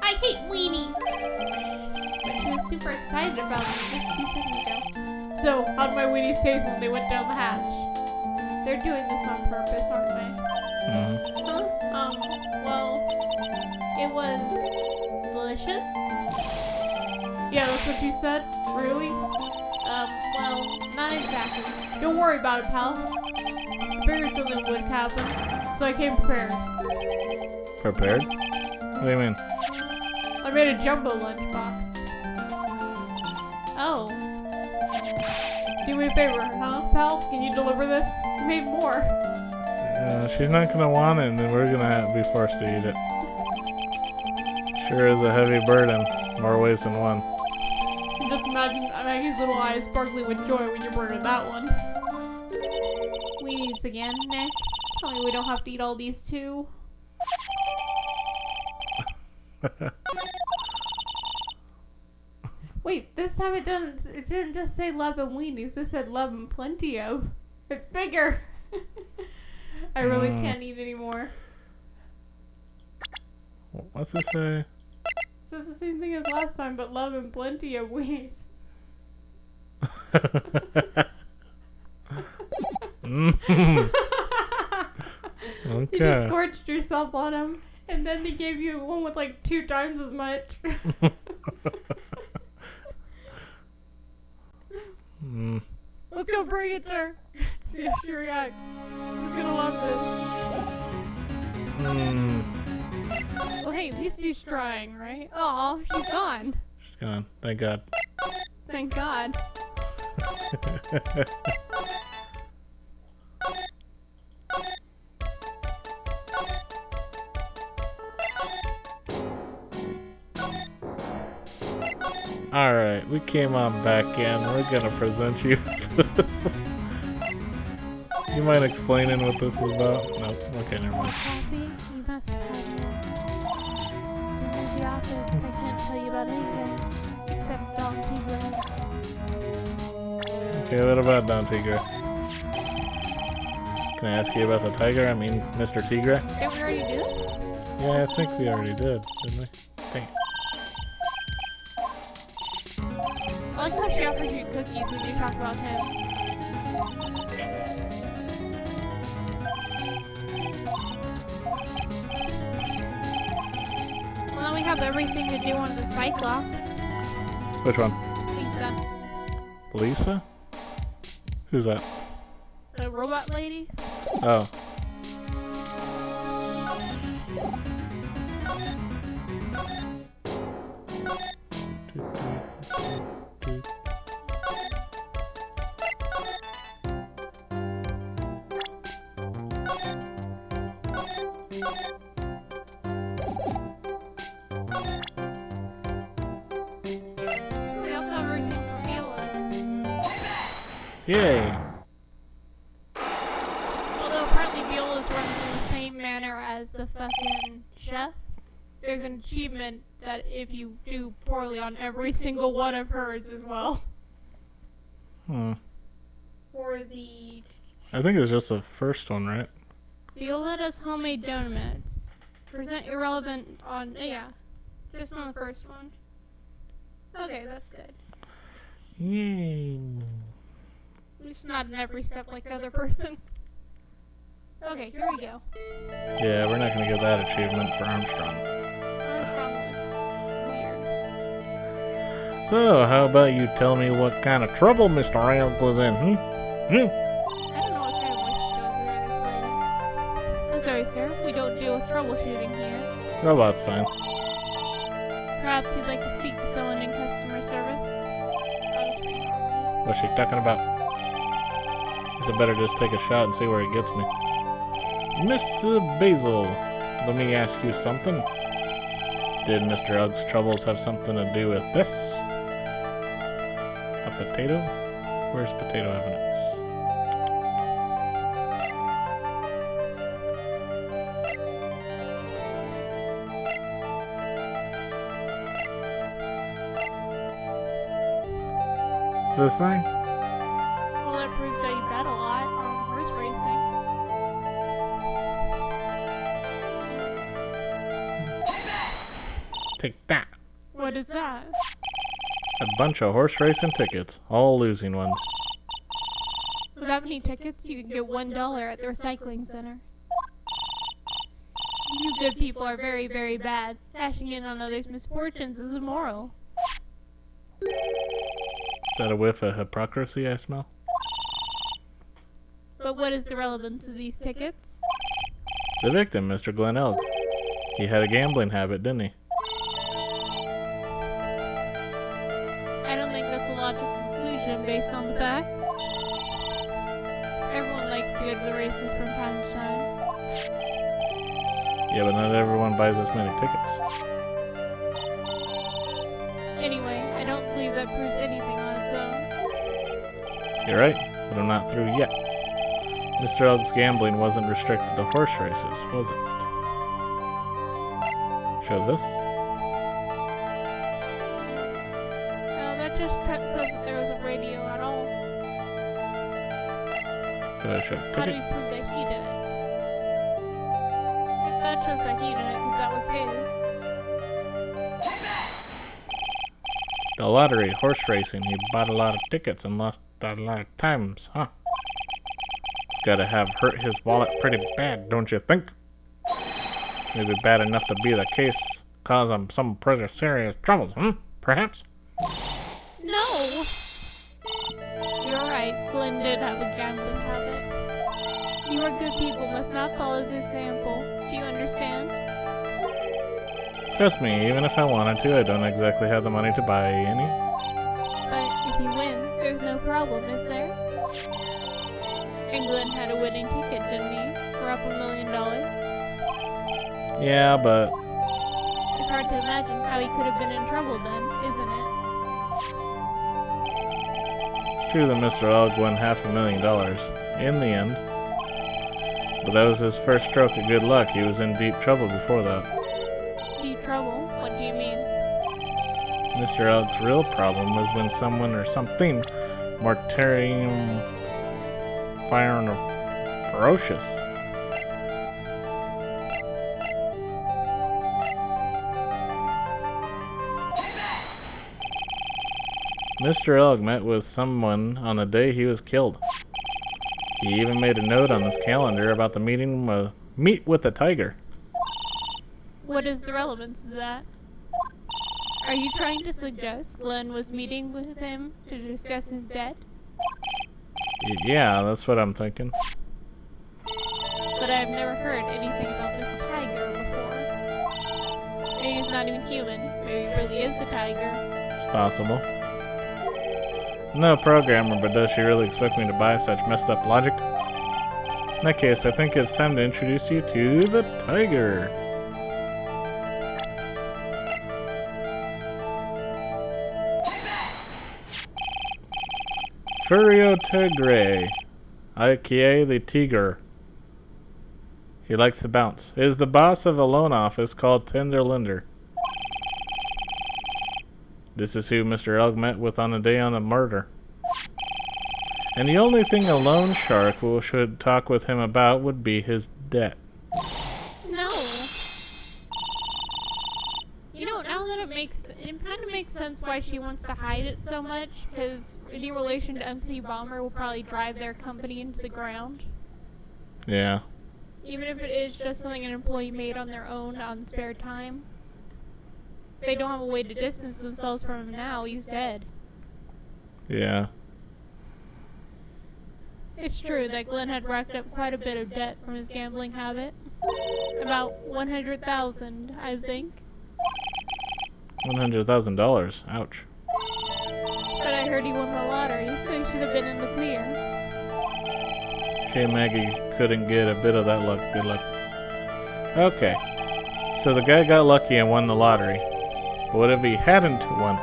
I hate weenies! But she was super excited about them just 2 seconds ago. So, how'd my weenies taste when they went down the hatch? They're doing this on purpose, aren't they? Mm-hmm. Huh? Well, it was delicious? Yeah, that's what you said? Really? Well, not exactly. Don't worry about it, pal. I figured something would happen, so I came prepared. Prepared? What do you mean? I made a jumbo lunchbox. Oh. Do me a favor, huh, pal? Can you deliver this? I made more. She's not gonna want it, and then we're gonna be forced to eat it. Sure is a heavy burden, more ways than one. Just imagine Maggie's little eyes sparkling with joy when you burger that one. Weenies again, Nick. Tell me we don't have to eat all these too. Wait, this time it didn't just say love and weenies, this said love and plenty of. It's bigger. I really can't eat anymore. What's it say? It's the same thing as last time, but love and plenty of weenies. Okay. You just scorched yourself on them, and then they gave you one with like 2 times as much. Let's go bring it to her. See if she reacts. She's gonna love this. Well, hey, at least she's trying, right? Aw, she's gone. She's gone. Thank God. Thank God. Alright, we came on back in. We're gonna present you with this. You mind explaining what this is about? No. Okay, never mind. Coffee? You must have more. In the office, I can't tell you about anything except Dog Tigger. Okay, what about Don Tigre? Can I ask you about the tiger? I mean, Mr. Tigre? Did we already do this? Yeah, I think we already did, didn't we? Dang it. I like how she offers you cookies when you talk about him. Well, now we have everything to do on the Cyclops. Which one? Lisa. Lisa? Who's that? The robot lady? Oh. We also have everything for Viola's. Yay! Although apparently Viola's runs in the same manner as the fucking chef. There's an achievement that if you do poorly on every single one of hers as well. Hmm. For the I think it's just the first one, right? Viola's homemade donuts. Present irrelevant on, yeah, just on the first one. Okay, that's good. Yay! Just not in every step like the other person. Okay, here we go. Yeah, we're not gonna get that achievement for Armstrong. Armstrong was weird. So, how about you tell me what kind of trouble Mr. Elk was in, I don't know what kind of voice to go through this lady. I'm sorry, sir. We don't deal with troubleshooting here. Robot's fine. Perhaps you'd like to speak to someone in customer service? I'll just read normal. What's she talking about? Guess I better just take a shot and see where it gets me. Mr. Basil, let me ask you something. Did Mr. Ugg's troubles have something to do with this? A potato? Where's potato evidence? This thing? Well, that proves that you bet a lot on horse racing. Take that. What is that? A bunch of horse racing tickets, all losing ones. Without any tickets, you can get $1 at the recycling center. You good people are very, very bad. Cashing in on others' misfortunes is immoral. Is that a whiff of hypocrisy I smell? But what is the relevance of these tickets? The victim, Mr. Glenn Elk. He had a gambling habit, didn't he? I don't think that's a logical conclusion based on the facts. Everyone likes to go to the races from time to time. Yeah, but not everyone buys as many tickets. Anyway, I don't believe that proves anything on its own. You're right, but I'm not through yet. Mr. Elk's gambling wasn't restricted to horse races, was it? Show this? That just says that there was a radio at all. Should I show How do ticket? we prove that he did it? If that shows that he did it, because that was his. The lottery, horse racing. He bought a lot of tickets and lost a lot of times, huh? It's gotta have hurt his wallet pretty bad, don't you think? Maybe bad enough to be the case, cause him some pretty serious troubles, Perhaps? No! You're right, Glenn did have a gambling habit. You are good people must not follow his example. Do you understand? Trust me, even if I wanted to, I don't exactly have the money to buy any. But if you win, there's no problem, is there? And Glenn had a winning ticket, didn't he? For up $1 million. Yeah, but It's hard to imagine how he could have been in trouble then, isn't it? it's true that Mr. Elk won $500,000 in the end. But that was his first stroke of good luck. He was in deep trouble before that. Deep trouble? What do you mean? Mr. Elk's real problem was when someone or something Mortarium Fire and Ferocious. Mr. Elg met with someone on the day he was killed. He even made a note on his calendar about the meet with the tiger. What is the relevance of that? Are you trying to suggest Glenn was meeting with him to discuss his debt? Yeah, that's what I'm thinking. But I've never heard anything about this tiger before. Maybe he's not even human. Maybe he really is a tiger. It's possible. I'm no programmer, but does she really expect me to buy such messed up logic? In that case, I think it's time to introduce you to the tiger. Furio Tigre, aka the Tiger. He likes to bounce. Is the boss of a loan office called Tenderlinder. This is who Mr. Elg met with on the day on the murder. And the only thing a loan shark should talk with him about would be his debt. No. You know, now that it kind of makes sense why she wants to hide it so much, because any relation to MC Bomber will probably drive their company into the ground. Yeah. Even if it is just something an employee made on their own on spare time. They don't have a way to distance themselves from him now. He's dead. Yeah. It's true that Glenn had racked up quite a bit of debt from his gambling habit. About 100,000, I think. $100,000. Ouch. But I heard he won the lottery, so he should have been in the clear. Okay, Maggie couldn't get a bit of that luck. Good luck. Okay. So the guy got lucky and won the lottery. But what if he hadn't won?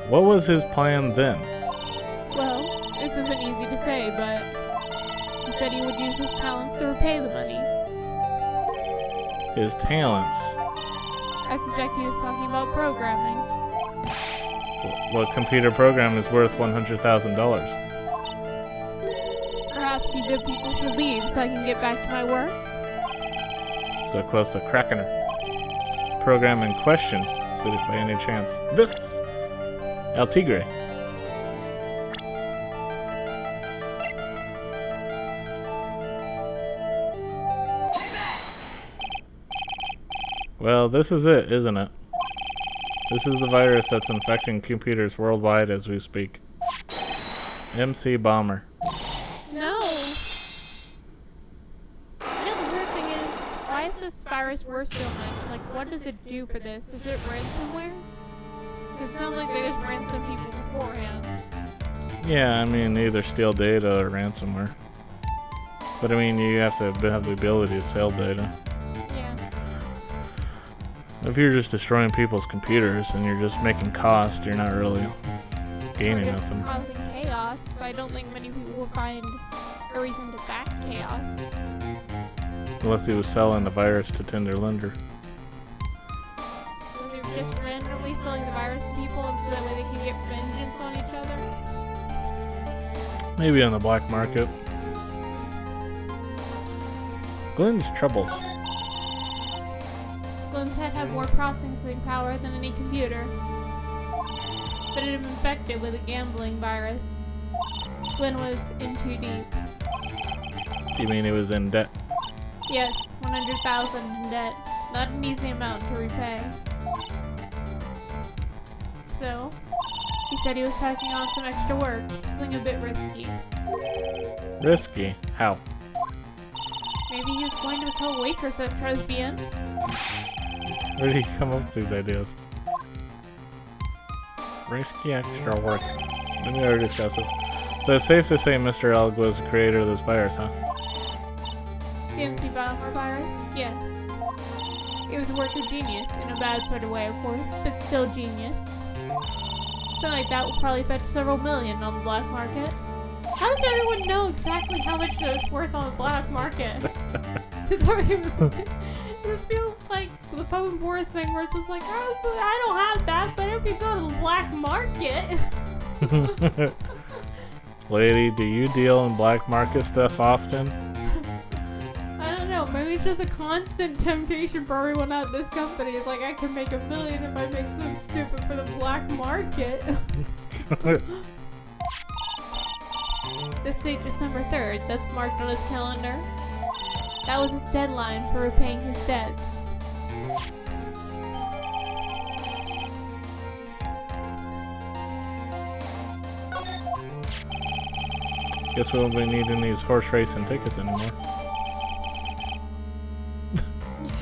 What was his plan then? Well, this isn't easy to say, but he said he would use his talents to repay the money. His talents. I suspect he was talking about programming. What computer program is worth $100,000? Perhaps you good people should leave so I can get back to my work? So close to cracking her. Program in question, is it by any chance this? El Tigre. Well, this is it, isn't it? This is the virus that's infecting computers worldwide as we speak. MC Bomber. No! You know, the weird thing is, why is this virus worse so much? Like, what does it do for this? Is it ransomware? It sounds like they just ransom people beforehand. Yeah, I mean, either steal data or ransomware. But I mean, you have to have the ability to sell data. Yeah. If you're just destroying people's computers and you're just making cost, you're not really gaining Or just nothing. causing chaos. I don't think many people will find a reason to back chaos. Unless he was selling the virus to Tenderlinder. So they're just randomly selling the virus to people so that way they can get vengeance on each other. Maybe on the black market. Glenn's troubles. Glenn's head had more processing power than any computer, but it had been infected with a gambling virus. Glenn was in too deep. You mean he was in debt? Yes, 100,000 in debt. Not an easy amount to repay. So, he said he was taking on some extra work, something a bit risky. Risky? How? Maybe he was going to become a waitress at Tribulations. Where did he come up with these ideas? Risky extra work. We already discussed this. So it's safe to say Mr. Elg was the creator of this virus, huh? The MC Bomber virus? Yes. It was a work of genius, in a bad sort of way, of course, but still genius. Something like that will probably fetch several million on the black market. How does everyone know exactly how much it was worth on the black market? This feels like the Poe and Boris thing where it's just like, oh, I don't have that, but if you go to the black market. Lady, do you deal in black market stuff often? I don't know. Maybe it's just a constant temptation for everyone at this company. It's like I can make $1 million if I make something stupid for the black market. This date, December 3rd, that's marked on his calendar. That was his deadline for repaying his debts. Guess we won't be needing these horse racing tickets anymore.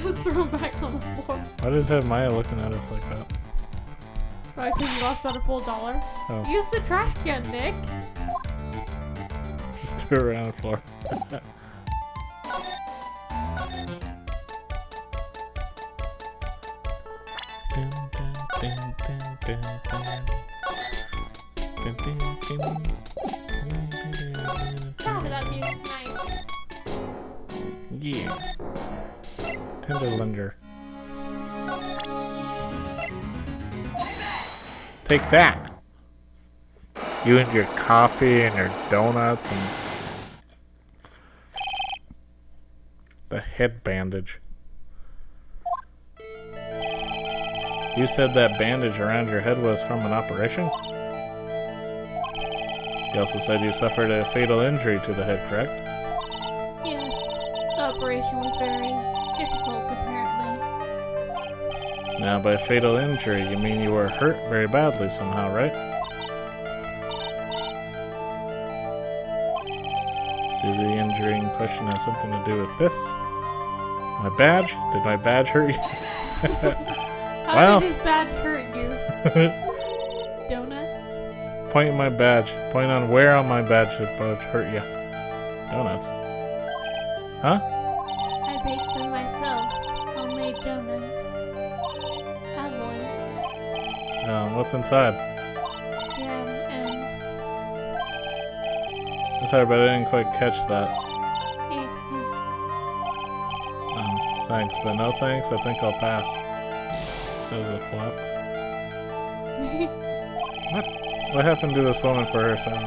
Just throw him back on the floor. Why does it have Maya looking at us like that? Probably because you lost out a full $1. Oh. Use the trash can, Nick. Just threw it around the floor. God, that music's nice. Yeah. Tenderlunder. Take that! You and your coffee and your donuts and the head bandage. You said that bandage around your head was from an operation? You also said you suffered a fatal injury to the head, correct? Yes, the operation was very difficult, apparently. Now, by fatal injury, you mean you were hurt very badly somehow, right? Did the injury in question have something to do with this? My badge? Did my badge hurt you? How did his badge hurt you? Donuts? Point at my badge. Point on where on my badge did badge hurt you. Donuts. Huh? I baked them myself. Homemade donuts. Have one. What's inside? Jam and... I'm sorry, but I didn't quite catch that. Thanks, but no thanks. I think I'll pass. Says a flop. What happened to this woman for her son?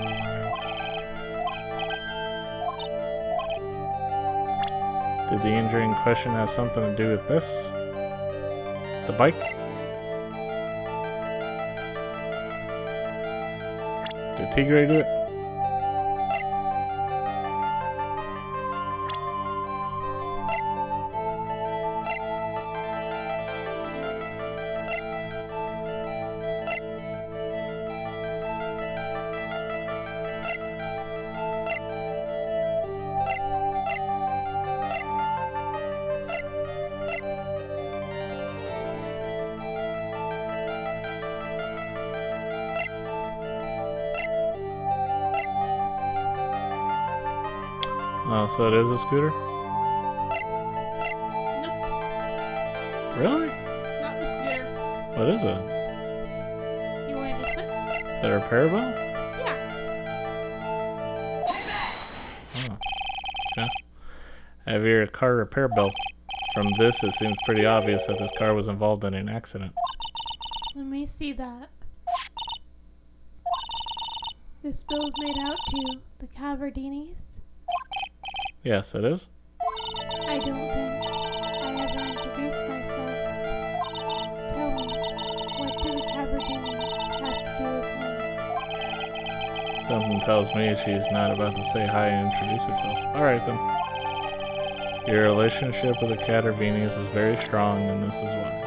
Did the injury in question have something to do with this? The bike? Did Tigre do it? Oh, so it is a scooter? Nope. Really? Not the scooter. What is it? You want to swim? The repair bell? Yeah. Oh. Okay. I have your car repair bill. From this, it seems pretty obvious that this car was involved in an accident. Let me see that. This bill is made out to the Caverdinis. Yes, it is. I don't think I ever introduced myself. Tell me, what do the Caverdinis have to do with me? Something tells me she's not about to say hi and introduce herself. Alright then. Your relationship with the Catervinis is very strong, and this is why.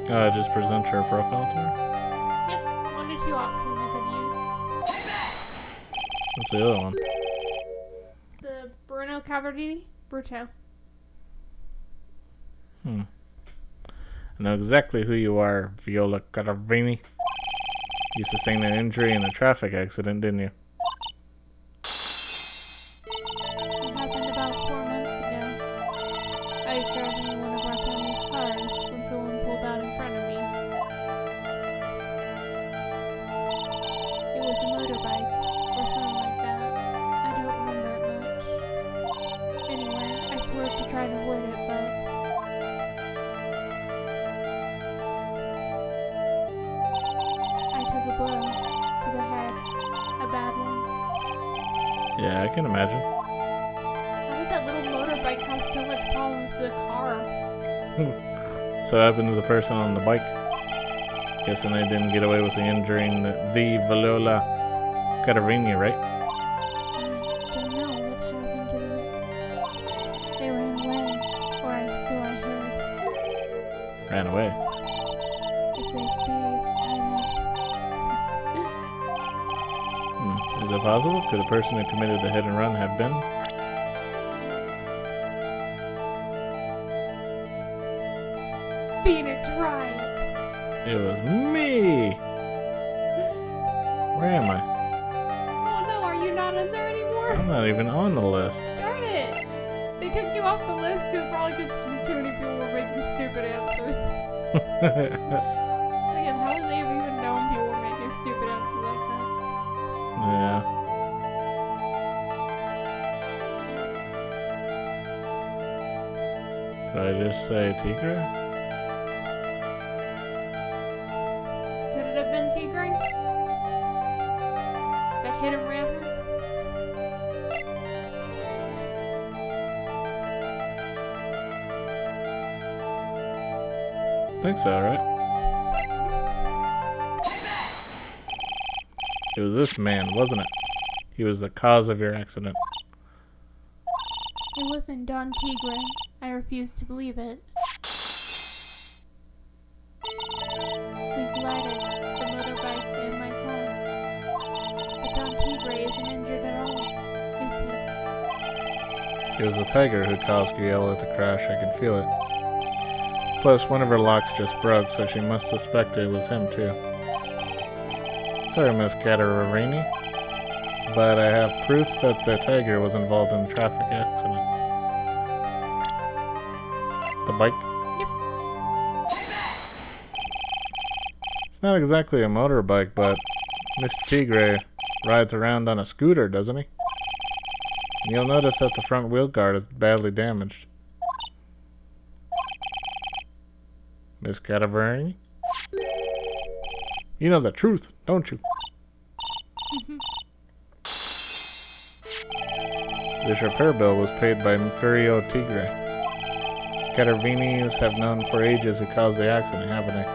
Just present her profile to her? Yep, one or two options I could use. What's the other one? The Bruno Cavardini? Bruto. I know exactly who you are, Viola Caravini. You sustained an injury in a traffic accident, didn't you? It happened about 4 months ago. I was driving in one of our family's cars when someone pulled out in front of me. It was a motorbike, or something like that. I don't remember it much. Anyway, I swerved to try and avoid it, but I took a blow to the head. A bad one. Yeah, I can imagine. How did that little motorbike cause so much problems to the car? So what happened to the person on the bike? Guessing they didn't get away with the injuring the Viola Caravini, right? I don't know what happened to them. They ran away, or so I heard. Ran away. If they stayed, I'd Is it possible? Could the person who committed the hit and run have been? have Phoenix Riot. It was me! Where am I? Oh no, are you not in there anymore? I'm not even on the list. Darn it! They took you off the list probably because too many people were making stupid answers. Again, how would they have even known people were making stupid answers like that? Yeah. Did I just say Tigre? Could it have been Tigre? That hit and ran her? I think so, right? It was this man, wasn't it? He was the cause of your accident. It wasn't Don Tigre. I refuse to believe it. We collided, the motorbike and my car. But Don Tigre isn't injured at all, is he? It was the tiger who caused Giella to crash, I could feel it. Plus, one of her locks just broke, so she must suspect it was him too. Sorry, Miss Catarini, but I have proof that the tiger was involved in the traffic accident. The bike? Yep. It's not exactly a motorbike, but Mr. Tigre rides around on a scooter, doesn't he? And you'll notice that the front wheel guard is badly damaged. Miss Catarini? You know the truth, don't you? This repair bill was paid by Furio Tigre. Catavinis have known for ages who caused the accident, haven't they?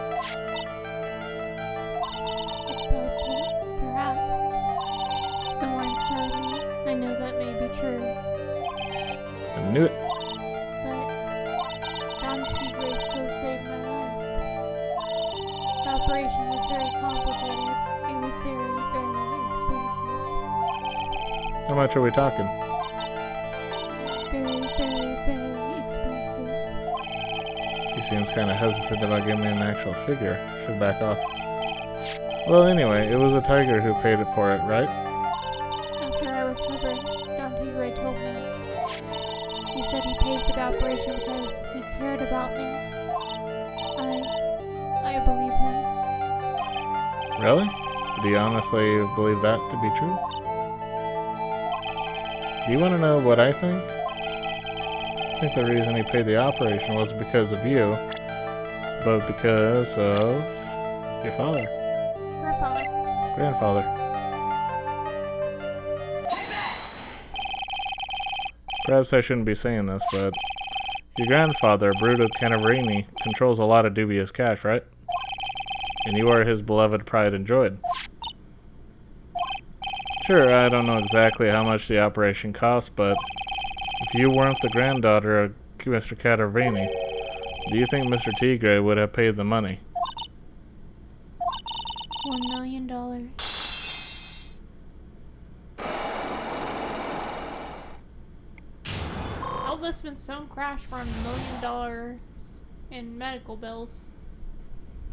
It's possible, perhaps. Somewhere inside me, I know that may be true. I knew it. But Don Tigre still saved my life. The operation was very complicated. It was very, very expensive. How much are we talking? Very, very, very expensive. He seems kind of hesitant about giving me an actual figure. Should back off. Well, anyway, it was a tiger who paid it for it, right? After I recovered, Don Tigre told me. He said he paid for the operation because he cared about me. I believe him. Really? Do you honestly believe that to be true? Do you want to know what I think? I think the reason he paid the operation was because of you, but because of your father, grandfather. Perhaps I shouldn't be saying this, but your grandfather, Bruto Canaverini, controls a lot of dubious cash, right? And you are his beloved pride and joy. Sure, I don't know exactly how much the operation cost, but if you weren't the granddaughter of Mr. Catarini, Do you think Mr. Tigre would have paid the money? $1 million. That must have been some crash for $1 million in medical bills.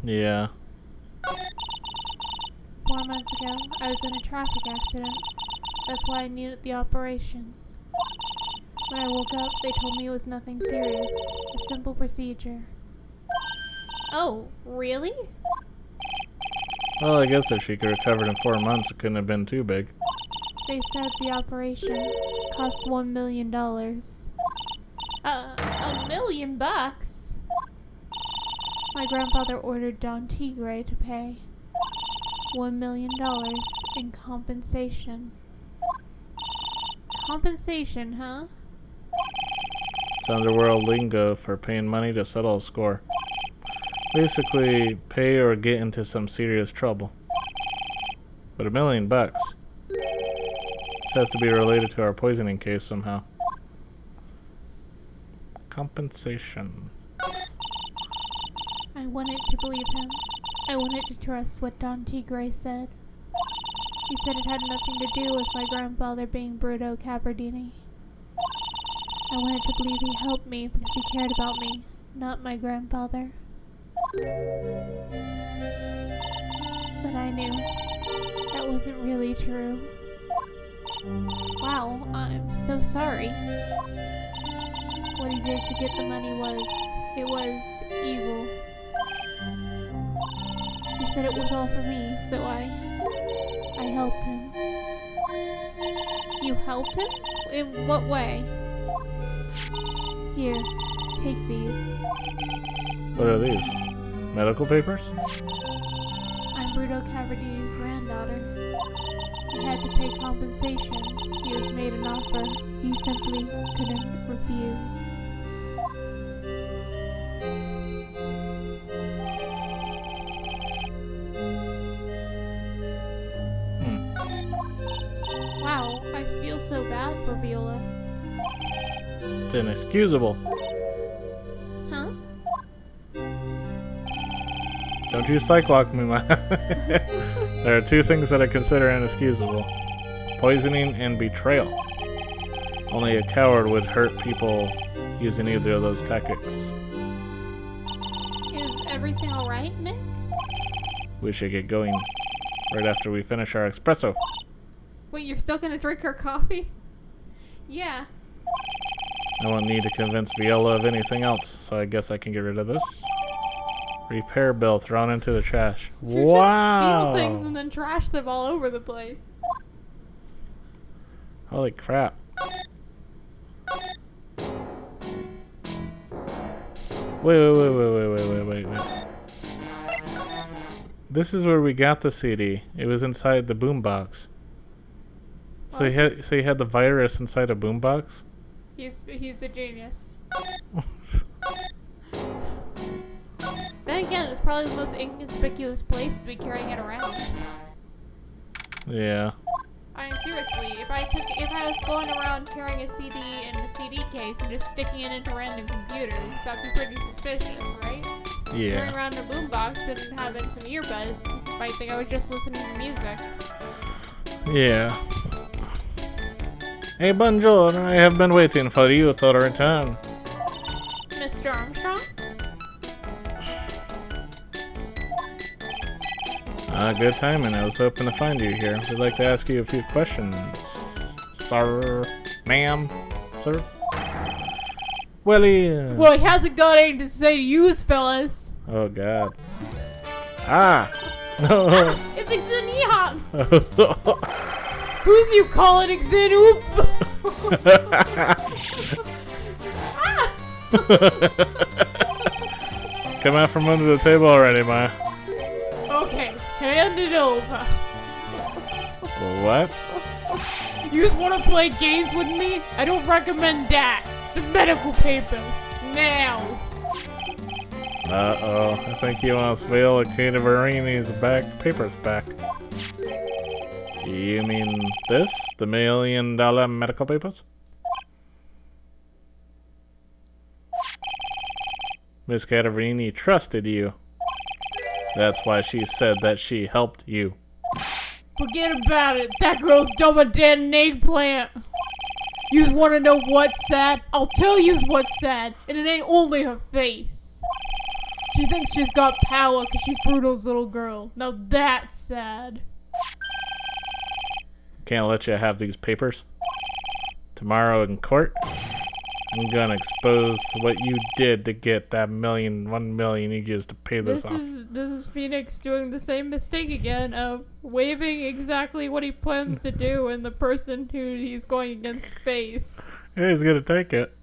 Yeah. 4 months ago, I was in a traffic accident. That's why I needed the operation. When I woke up, they told me it was nothing serious. A simple procedure. Oh, really? Well, I guess if she could recover in 4 months, it couldn't have been too big. They said the operation cost $1 million. $1 million bucks? My grandfather ordered Don Tigre to pay $1 million in compensation. Compensation, huh? It's underworld lingo for paying money to settle a score. Basically, pay or get into some serious trouble. But $1 million bucks. This has to be related to our poisoning case somehow. Compensation. I wanted to believe him. I wanted to trust what Don Tigre said. He said it had nothing to do with my grandfather being Bruto Cabardini. I wanted to believe he helped me because he cared about me, not my grandfather. But I knew that wasn't really true. Wow, I'm so sorry. What he did to get the money was evil. He said it was all for me, so I helped him. You helped him? In what way? Here, take these. What are these? Medical papers? I'm Bruto Cavardini's granddaughter. He had to pay compensation. He was made an offer he simply couldn't refuse. Wow, I feel so bad for Viola. It's inexcusable. Huh? Don't you psych-lock me, man. There are two things that I consider inexcusable. Poisoning and betrayal. Only a coward would hurt people using either of those tactics. Is everything alright, Nick? We should get going right after we finish our espresso. Wait, you're still gonna drink her coffee? Yeah. I won't need to convince Viola of anything else, so I guess I can get rid of this. Repair bill thrown into the trash. So you just steal things and then trash them all over the place. Holy crap. Wait. This is where we got the CD. It was inside the boombox. So he had the virus inside a boombox? He's a genius. Then again, it's probably the most inconspicuous place to be carrying it around. Yeah. I mean, seriously, if I was going around carrying a CD in a CD case and just sticking it into random computers, that'd be pretty suspicious, right? Yeah. Carrying around a boombox and having some earbuds, might think I was just listening to music. Yeah. Hey, bonjour, I have been waiting for you to return. Mr. Armstrong? Good timing. I was hoping to find you here. We'd like to ask you a few questions. Sir, ma'am, sir? Well, Well, he hasn't got anything to say to you, fellas. Oh, God. Ah! No! It's Xenihop! Who's you calling Xenoop? Come out from under the table already, Ma. Okay, hand it over. What? You just want to play games with me? I don't recommend that. The medical papers. Now. Uh-oh. I think he wants Viola Cadaverini's papers back. You mean this? The $1 million medical papers? Miss Catarini trusted you. That's why she said that she helped you. Forget about it. That girl's dumb a dead eggplant. You want to know what's sad? I'll tell you what's sad, and it ain't only her face. She thinks she's got power because she's Bruno's little girl. Now that's sad. Can't let you have these papers. Tomorrow in court, I'm gonna expose what you did to get that 1 million you used to pay this off. This is Phoenix doing the same mistake again of waving exactly what he plans to do in the person who he's going against face. Yeah, he's gonna take it.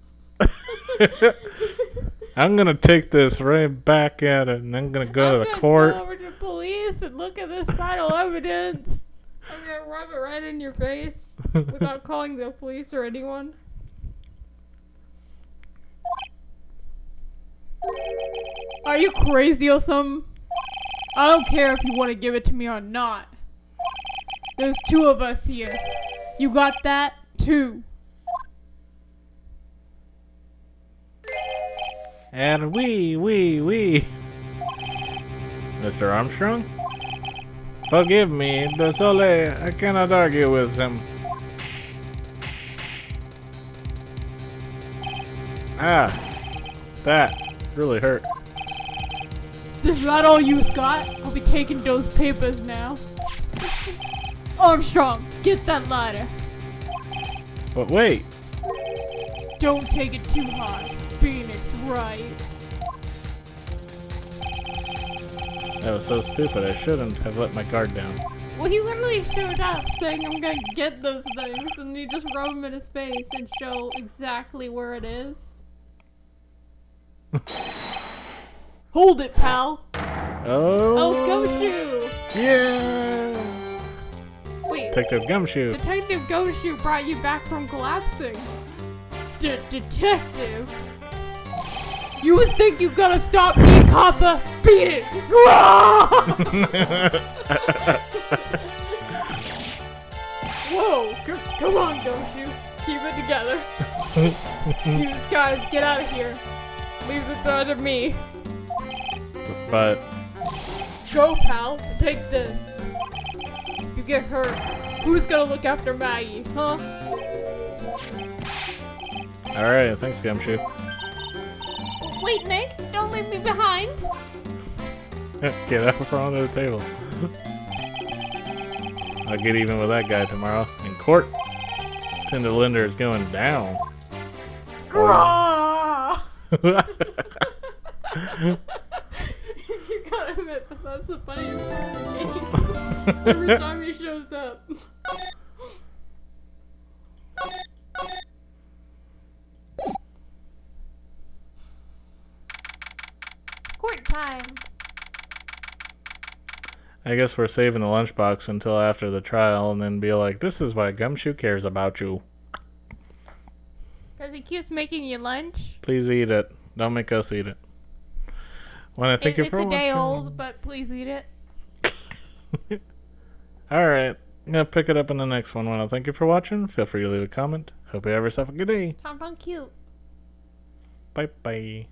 I'm gonna take this right back at it, and I'm gonna go to the court. Go over to the police and look at this vital evidence. I'm gonna rub it right in your face without calling the police or anyone. Are you crazy or something? I don't care if you want to give it to me or not. There's 2 of us here. You got that? 2. And we. Mr. Armstrong? Forgive me, the Soleil, I cannot argue with him. Ah, that really hurt. This is not all you've got. I'll be taking those papers now. Armstrong, get that ladder. But wait. Don't take it too hard. Phoenix, right? That was so stupid, I shouldn't have let my guard down. Well, he literally showed up saying I'm gonna get those things, and you just rub them in his face and show exactly where it is. Hold it, pal. Oh, Gumshoe! Yeah! Wait, Detective Gumshoe. Detective Gumshoe brought you back from collapsing. Detective? You think you gonna stop me, Copper? Beat it! Whoa! Come on, Gumshoe. Keep it together. You guys, get out of here. Leave the threat to me. But Go, pal. Take this. If you get hurt, who's gonna look after Maggie, huh? alright, thanks Gumshoe. Wait, Nick. Don't leave me behind. Get out from under the table. I'll get even with that guy tomorrow. In court, Tinder Linder is going down. You gotta admit that that's the funniest part of the game. Every time he shows up. Court time. I guess we're saving the lunchbox until after the trial and then be like, this is why Gumshoe cares about you. Because he keeps making you lunch. Please eat it. Don't make us eat it. Wanna thank you It's for a day watching. old, but please eat it. Alright, I'm gonna pick it up in the next one. Wanna thank you for watching. Feel free to leave a comment. Hope you have yourself a good day. Tom cute. Bye bye.